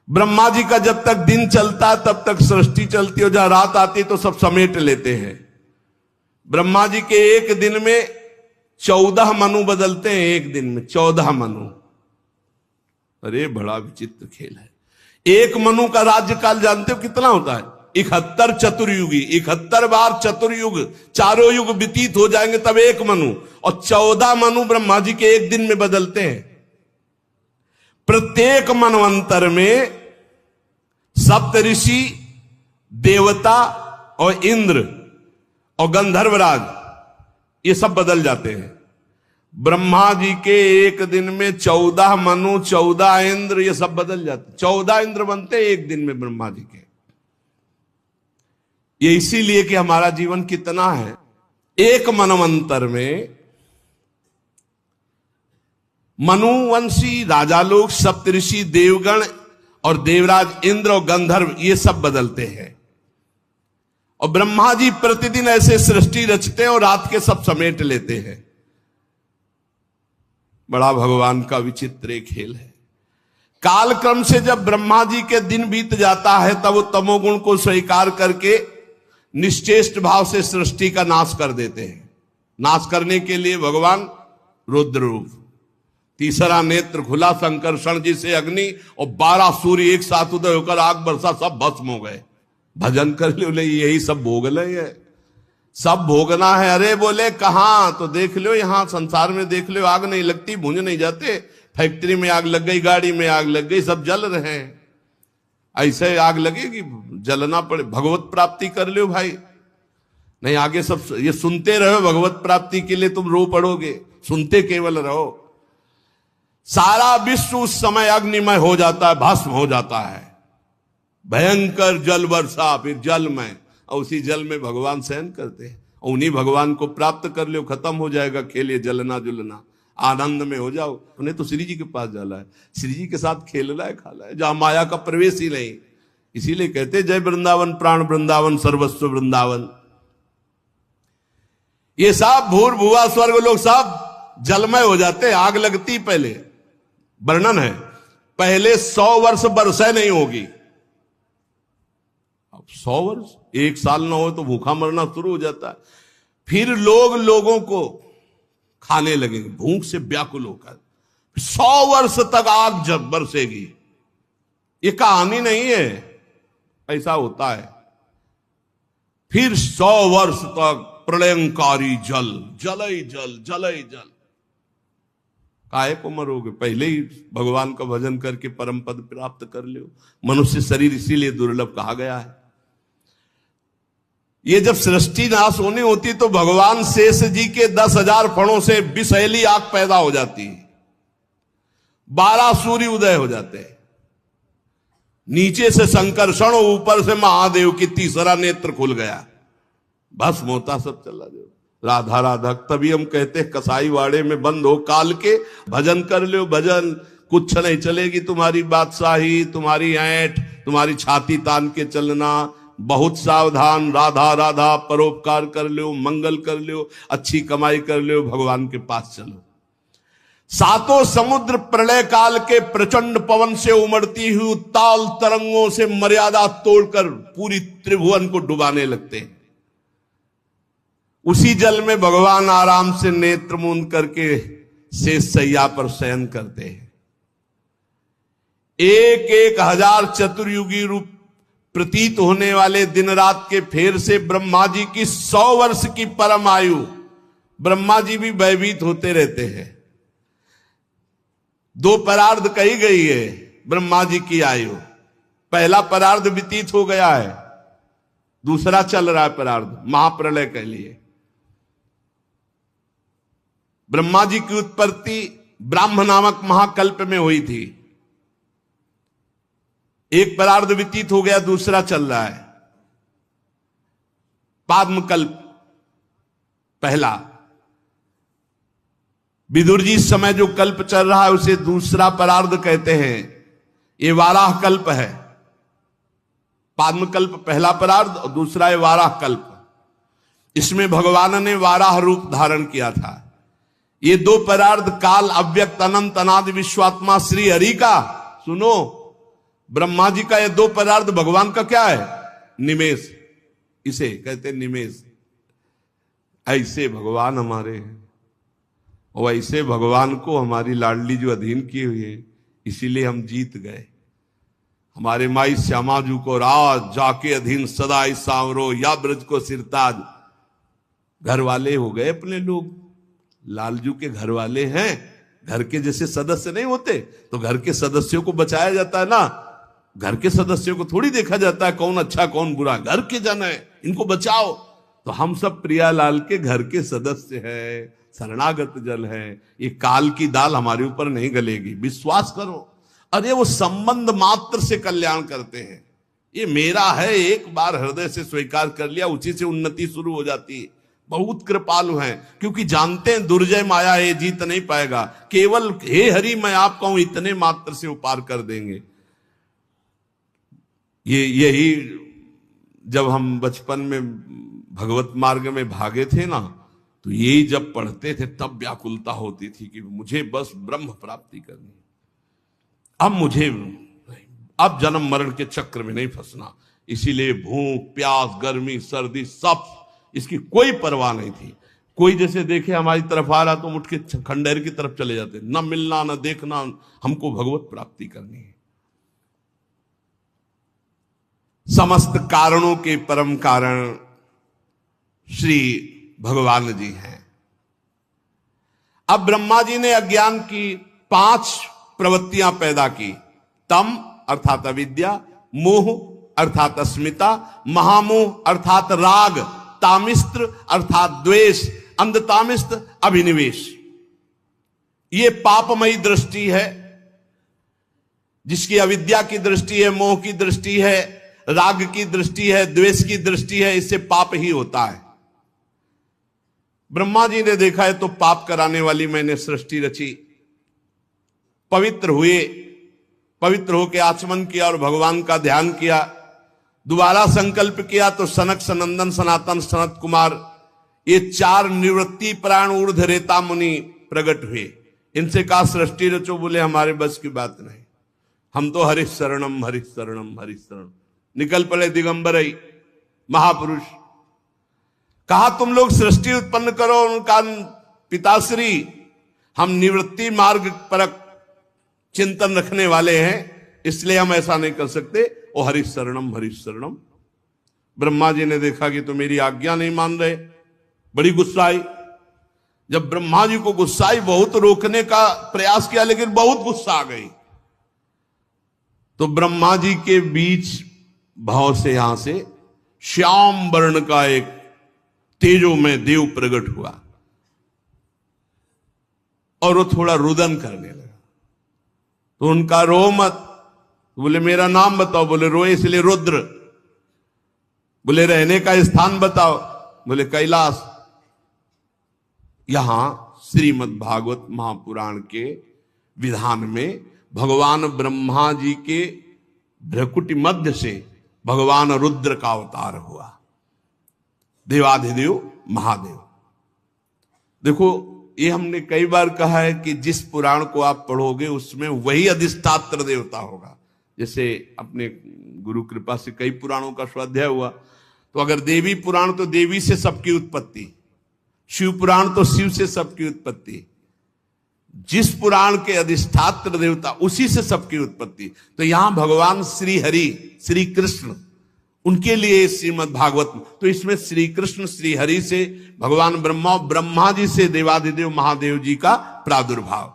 ब्रह्मा जी का जब तक दिन चलता है तब तक सृष्टि चलती है, जहां रात आती है तो सब समेट लेते हैं। ब्रह्मा जी के एक दिन में 14 मनु बदलते हैं, एक दिन में 14 मनु। अरे बड़ा विचित्र खेल है। एक मनु का राज्यकाल जानते हो कितना होता है? 71 चतुर्युगी, 71 बार चतुर्युग, चारों युग व्यतीत हो जाएंगे तब एक मनु। और 14 मनु ब्रह्मा जी के एक दिन में बदलते हैं। प्रत्येक मनवंतर में सप्त ऋषि, देवता और इंद्र और गंधर्वराज ये सब बदल जाते हैं। ब्रह्मा जी के एक दिन में 14 मनु, 14 इंद्र ये सब बदल जाते। 14 इंद्र बनते एक दिन में ब्रह्मा जी के। ये इसीलिए कि हमारा जीवन कितना है, एक मनवंतर में मनुवंशी राजा लोग, सप्तऋषि, देवगण और देवराज इंद्र और गंधर्व ये सब बदलते हैं। और ब्रह्मा जी प्रतिदिन ऐसे सृष्टि रचते हैं और रात के सब समेट लेते हैं। बड़ा भगवान का विचित्र एक खेल है। कालक्रम से जब ब्रह्मा जी के दिन बीत जाता है तब वो तमोगुण को स्वीकार करके निश्चेष्ट भाव से सृष्टि का नाश कर देते हैं। नाश करने के लिए भगवान रुद्र रूप, तीसरा नेत्र खुला, संकर्षण जी से अग्नि और 12 सूर्य एक साथ उदय होकर आग बरसा, सब भस्म हो गए। भजन कर लो, यही सब भोगना है, सब भोगना है। अरे बोले कहां? तो देख लो यहां संसार में देख लो, आग नहीं लगती, भूंज नहीं जाते। फैक्ट्री में आग लग गई, गाड़ी में आग लग गई, सब जल रहे हैं। ऐसे आग लगेगी, जलना पड़े। भगवत प्राप्ति कर लो भाई, नहीं आगे सब ये सुनते रहो। भगवत प्राप्ति के लिए तुम रो पड़ोगे, सुनते केवल रहो। सारा विश्व उस समय अग्निमय हो जाता है, भस्म हो जाता है। भयंकर जल वर्षा, फिर जल में, और उसी जल में भगवान शयन करते हैं। और उन्हीं भगवान को प्राप्त कर लो, खत्म हो जाएगा खेलिए जलना जुलना, आनंद में हो जाओ। उन्हें तो श्री जी के पास जाना है, श्री जी के साथ खेलना है, खाना है, जहां माया का प्रवेश ही नहीं। इसीलिए कहते जय वृंदावन, प्राण वृंदावन, सर्वस्व वृंदावन। ये सब भूर भुआ स्वर्ग लोग सब जलमय हो जाते, आग लगती। पहले वर्णन है, पहले 100 वर्ष बरसात नहीं होगी। अब 100 वर्ष, 1 साल ना हो तो भूखा मरना शुरू हो जाता है। फिर लोग लोगों को खाने लगेंगे भूख से व्याकुल होकर। 100 वर्ष तक आग जब बरसेगी। ये कहानी नहीं है, ऐसा होता है। फिर 100 वर्ष तक प्रलयंकारी जल, जलई जल, जलई जल। काहे को मरोगे? पहले ही भगवान का भजन करके परम पद प्राप्त कर लो। मनुष्य शरीर इसीलिए दुर्लभ कहा गया है। ये जब सृष्टि नाश होनी होती तो भगवान शेष जी के 10,000 फणों से विषैली आग पैदा हो जाती, 12 सूर्य उदय हो जाते, नीचे से संकर्षण, ऊपर से महादेव की तीसरा नेत्र खुल गया, भस्म होता, सब चला जाओ। राधा राधा। तभी हम कहते कसाई वाड़े में बंद हो काल के, भजन कर लो भजन, कुछ नहीं चलेगी तुम्हारी बादशाही, तुम्हारी ऐंठ, तुम्हारी छाती तान के चलना। बहुत सावधान, राधा राधा, परोपकार कर लो, मंगल कर लो, अच्छी कमाई कर लो, भगवान के पास चलो। सातों समुद्र प्रलय काल के प्रचंड पवन से उमड़ती हुई ताल तरंगों से मर्यादा तोड़कर पूरी त्रिभुवन को डुबाने लगते हैं। उसी जल में भगवान आराम से नेत्र मूंद करके शेष सैया पर शयन करते हैं। 1,000 चतुर्युगी रूप प्रतीत होने वाले दिन रात के फेर से ब्रह्मा जी की 100 वर्ष की परम आयु, ब्रह्मा जी भी भयभीत होते रहते हैं। 2 परार्ध कही गई है ब्रह्मा जी की आयु। पहला परार्ध व्यतीत हो गया है, दूसरा चल रहा है परार्ध, महाप्रलय कह लिए। ब्रह्मा जी की उत्पत्ति ब्राह्म नामक महाकल्प में हुई थी। एक परार्ध व्यतीत हो गया, दूसरा चल रहा है पाद्मकल्प पहला। विदुर जी इस समय जो कल्प चल रहा है उसे दूसरा परार्ध कहते हैं। ये वाराह कल्प है। पाद्मकल्प पहला परार्ध और दूसरा है वाराह कल्प। इसमें भगवान ने वाराह रूप धारण किया था। ये दो परार्ध काल, अव्यक्त, अनंत, अनादि, विश्वात्मा श्री हरि का, सुनो, ब्रह्मा जी का ये दो परार्ध भगवान का क्या है? निमेष। इसे कहते निमेष। ऐसे भगवान हमारे हैं और ऐसे भगवान को हमारी लाडली जो अधीन की हुई है, इसीलिए हम जीत गए। हमारे माई श्यामा जू को राज जाके अधीन सदा सांवरो, या ब्रज को सिरताज। घर वाले हो गए अपने लोग। लालजू के घर वाले हैं, घर के जैसे सदस्य नहीं होते तो घर के सदस्यों को बचाया जाता है ना। घर के सदस्यों को थोड़ी देखा जाता है कौन अच्छा कौन बुरा, घर के जन है, इनको बचाओ। तो हम सब प्रियालाल के घर के सदस्य हैं, शरणागत जल है। ये काल की दाल हमारे ऊपर नहीं गलेगी, विश्वास करो। अरे वो संबंध मात्र से कल्याण करते हैं। ये मेरा है, एक बार हृदय से स्वीकार कर लिया, उसी से उन्नति शुरू हो जाती है। बहुत कृपालु हैं, क्योंकि जानते हैं दुर्जय माया ये जीत नहीं पाएगा। केवल हे हरि मैं आपका हूं, इतने मात्र से उपार कर देंगे। यही जब हम बचपन में भगवत मार्ग में भागे थे ना, तो यही जब पढ़ते थे तब व्याकुलता होती थी कि मुझे बस ब्रह्म प्राप्ति करनी। अब जन्म मरण के चक्र में नहीं फंसना। इसीलिए भूख, प्यास, गर्मी, सर्दी, सब इसकी कोई परवाह नहीं थी। कोई जैसे देखे हमारी तरफ आ रहा तो उठ के खंडहर की तरफ चले जाते, न मिलना न देखना, हमको भगवत प्राप्ति करनी है। समस्त कारणों के परम कारण श्री भगवान जी हैं। अब ब्रह्मा जी ने अज्ञान की 5 प्रवृत्तियां पैदा की। तम अर्थात अविद्या, मोह अर्थात अस्मिता, महामोह अर्थात राग, तामिस्त्र अर्थात द्वेष, अंधतामिस्त अभिनिवेश। ये पापमयी दृष्टि है। जिसकी अविद्या की दृष्टि है, मोह की दृष्टि है, राग की दृष्टि है, द्वेष की दृष्टि है, इससे पाप ही होता है। ब्रह्मा जी ने देखा है तो पाप कराने वाली मैंने सृष्टि रची। पवित्र हुए, पवित्र होकर आचमन किया और भगवान का ध्यान किया। दोबारा संकल्प किया तो सनक, सनंदन, सनातन, सनत कुमार, ये 4 निवृत्ति प्राण ऊर्ध्व रेता मुनि प्रकट हुए। इनसे कहा सृष्टि रचो, बोले हमारे बस की बात नहीं, हम तो हरि शरणम हरि शरणम हरि शरण। निकल पड़े दिगंबर महापुरुष। कहा तुम लोग सृष्टि उत्पन्न करो। उनका पिताश्री, हम निवृत्ति मार्ग पर चिंतन रखने वाले हैं, इसलिए हम ऐसा नहीं कर सकते। ओ हरि शरणम हरि शरणम। ब्रह्मा जी ने देखा कि तो मेरी आज्ञा नहीं मान रहे, बड़ी गुस्सा आई। जब ब्रह्मा जी को गुस्सा आई, बहुत रोकने का प्रयास किया लेकिन बहुत गुस्सा आ गई। तो ब्रह्मा जी के बीच भाव से यहां से श्याम वर्ण का एक तेजो में देव प्रकट हुआ और वो थोड़ा रुदन करने लगा। तो उनका रो मत, बोले मेरा नाम बताओ, बोले रोए इसलिए रुद्र। बोले रहने का स्थान बताओ, बोले कैलाश। यहां श्रीमद् भागवत महापुराण के विधान में भगवान ब्रह्मा जी के भ्रकुटी मध्य से भगवान रुद्र का अवतार हुआ, देवाधिदेव महादेव। देखो ये हमने कई बार कहा है कि जिस पुराण को आप पढ़ोगे उसमें वही अधिष्ठात्र देवता होगा। जैसे अपने गुरु कृपा से कई पुराणों का स्वाध्याय हुआ, तो अगर देवी पुराण तो देवी से सबकी उत्पत्ति, शिव पुराण तो शिव से सबकी उत्पत्ति, जिस पुराण के अधिष्ठात्र देवता उसी से सबकी उत्पत्ति। तो यहां भगवान श्री हरि, श्री कृष्ण, उनके लिए श्रीमद् भागवत। तो इसमें श्री कृष्ण श्री हरि से भगवान ब्रह्मा, ब्रह्मा जी से देवाधिदेव महादेव जी का प्रादुर्भाव।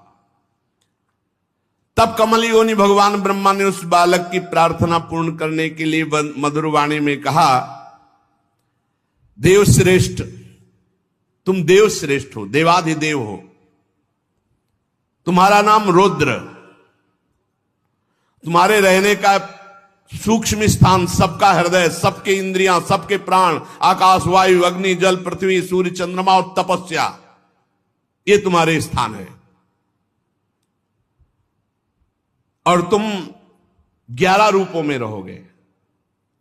तब कमल योनि भगवान ब्रह्मा ने उस बालक की प्रार्थना पूर्ण करने के लिए मधुर वाणी में कहा देवश्रेष्ठ, तुम देवश्रेष्ठ हो, देवाधिदेव हो। तुम्हारा नाम रुद्र, तुम्हारे रहने का सूक्ष्म स्थान, सबका हृदय, सबके इंद्रियां, सबके प्राण, आकाश, वायु, अग्नि, जल, पृथ्वी, सूर्य, चंद्रमा और तपस्या, ये तुम्हारे स्थान है। और तुम 11 रूपों में रहोगे।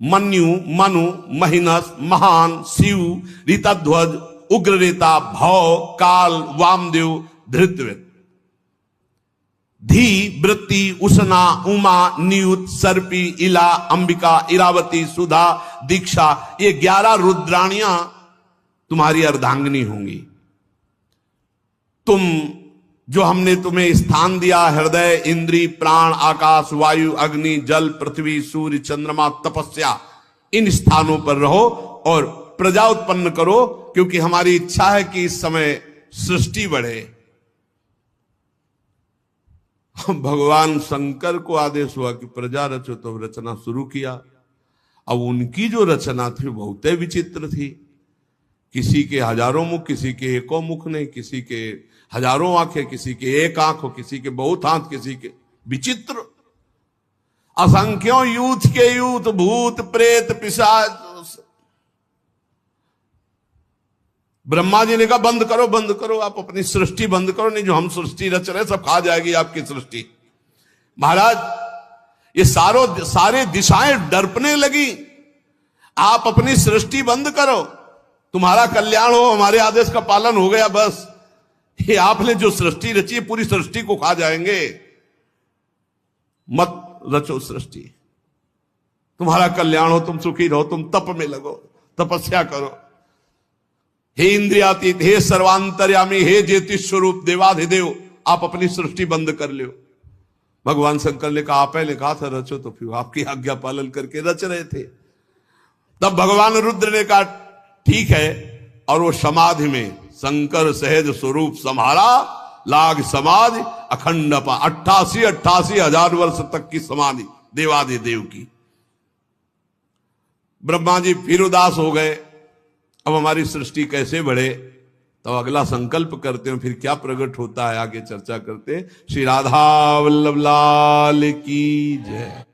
मन्यु, मनु, महिनस, महान, शिव, रीताध्वज, उग्ररेता, भव, काल, वामदेव, धृतव्रत, धी, वृत्ति, उषना, उमा, नियुत, सर्पी, इला, अंबिका, इरावती, सुधा, दीक्षा, ये 11 रुद्राणियां तुम्हारी अर्धांगिनी होंगी। तुम, जो हमने तुम्हें स्थान दिया, हृदय, इंद्री, प्राण, आकाश, वायु, अग्नि, जल, पृथ्वी, सूर्य, चंद्रमा, तपस्या, इन स्थानों पर रहो और प्रजा उत्पन्न करो, क्योंकि हमारी इच्छा है कि इस समय सृष्टि बढ़े। भगवान शंकर को आदेश हुआ कि प्रजा रचो, तो रचना शुरू किया। अब उनकी जो रचना थी बहुत विचित्र थी। किसी के हजारों मुख, किसी के एको मुख नहीं, किसी के हजारों आंखें, किसी के एक आंख हो, किसी के बहुत हाथ, किसी के विचित्र, असंख्यों यूथ के यूथ, भूत प्रेत पिशाच। ब्रह्मा जी ने कहा बंद करो, बंद करो, आप अपनी सृष्टि बंद करो, नहीं जो हम सृष्टि रच रहे सब खा जाएगी आपकी सृष्टि। महाराज, ये सारे दिशाएं डरपने लगी, आप अपनी सृष्टि बंद करो, तुम्हारा कल्याण हो, हमारे आदेश का पालन हो गया, बस। ये आपने जो सृष्टि रची है पूरी सृष्टि को खा जाएंगे, मत रचो सृष्टि, तुम्हारा कल्याण हो, तुम सुखी रहो, तुम तप में लगो, तपस्या करो। हे इंद्रियातीत, हे सर्वांतर्यामी, हे ज्योतिष स्वरूप देवाधिदेव, आप अपनी सृष्टि बंद कर लो। भगवान शंकर ने कहा, आप पहले कहा था रचो, तो फिर आपकी आज्ञा पालन करके रच रहे थे। तब भगवान रुद्र ने कहा ठीक है, और वो समाधि में शंकर सहज स्वरूप संभाला, लाग समाधि अखंड 88 हजार वर्ष तक की समाधि देवाधिदेव की। ब्रह्मा जी फिर उदास हो गए, अब हमारी सृष्टि कैसे बढ़े। तो अगला संकल्प करते हैं, फिर क्या प्रकट होता है आगे चर्चा करते हैं। श्री राधा वल्लभ लाल की जय।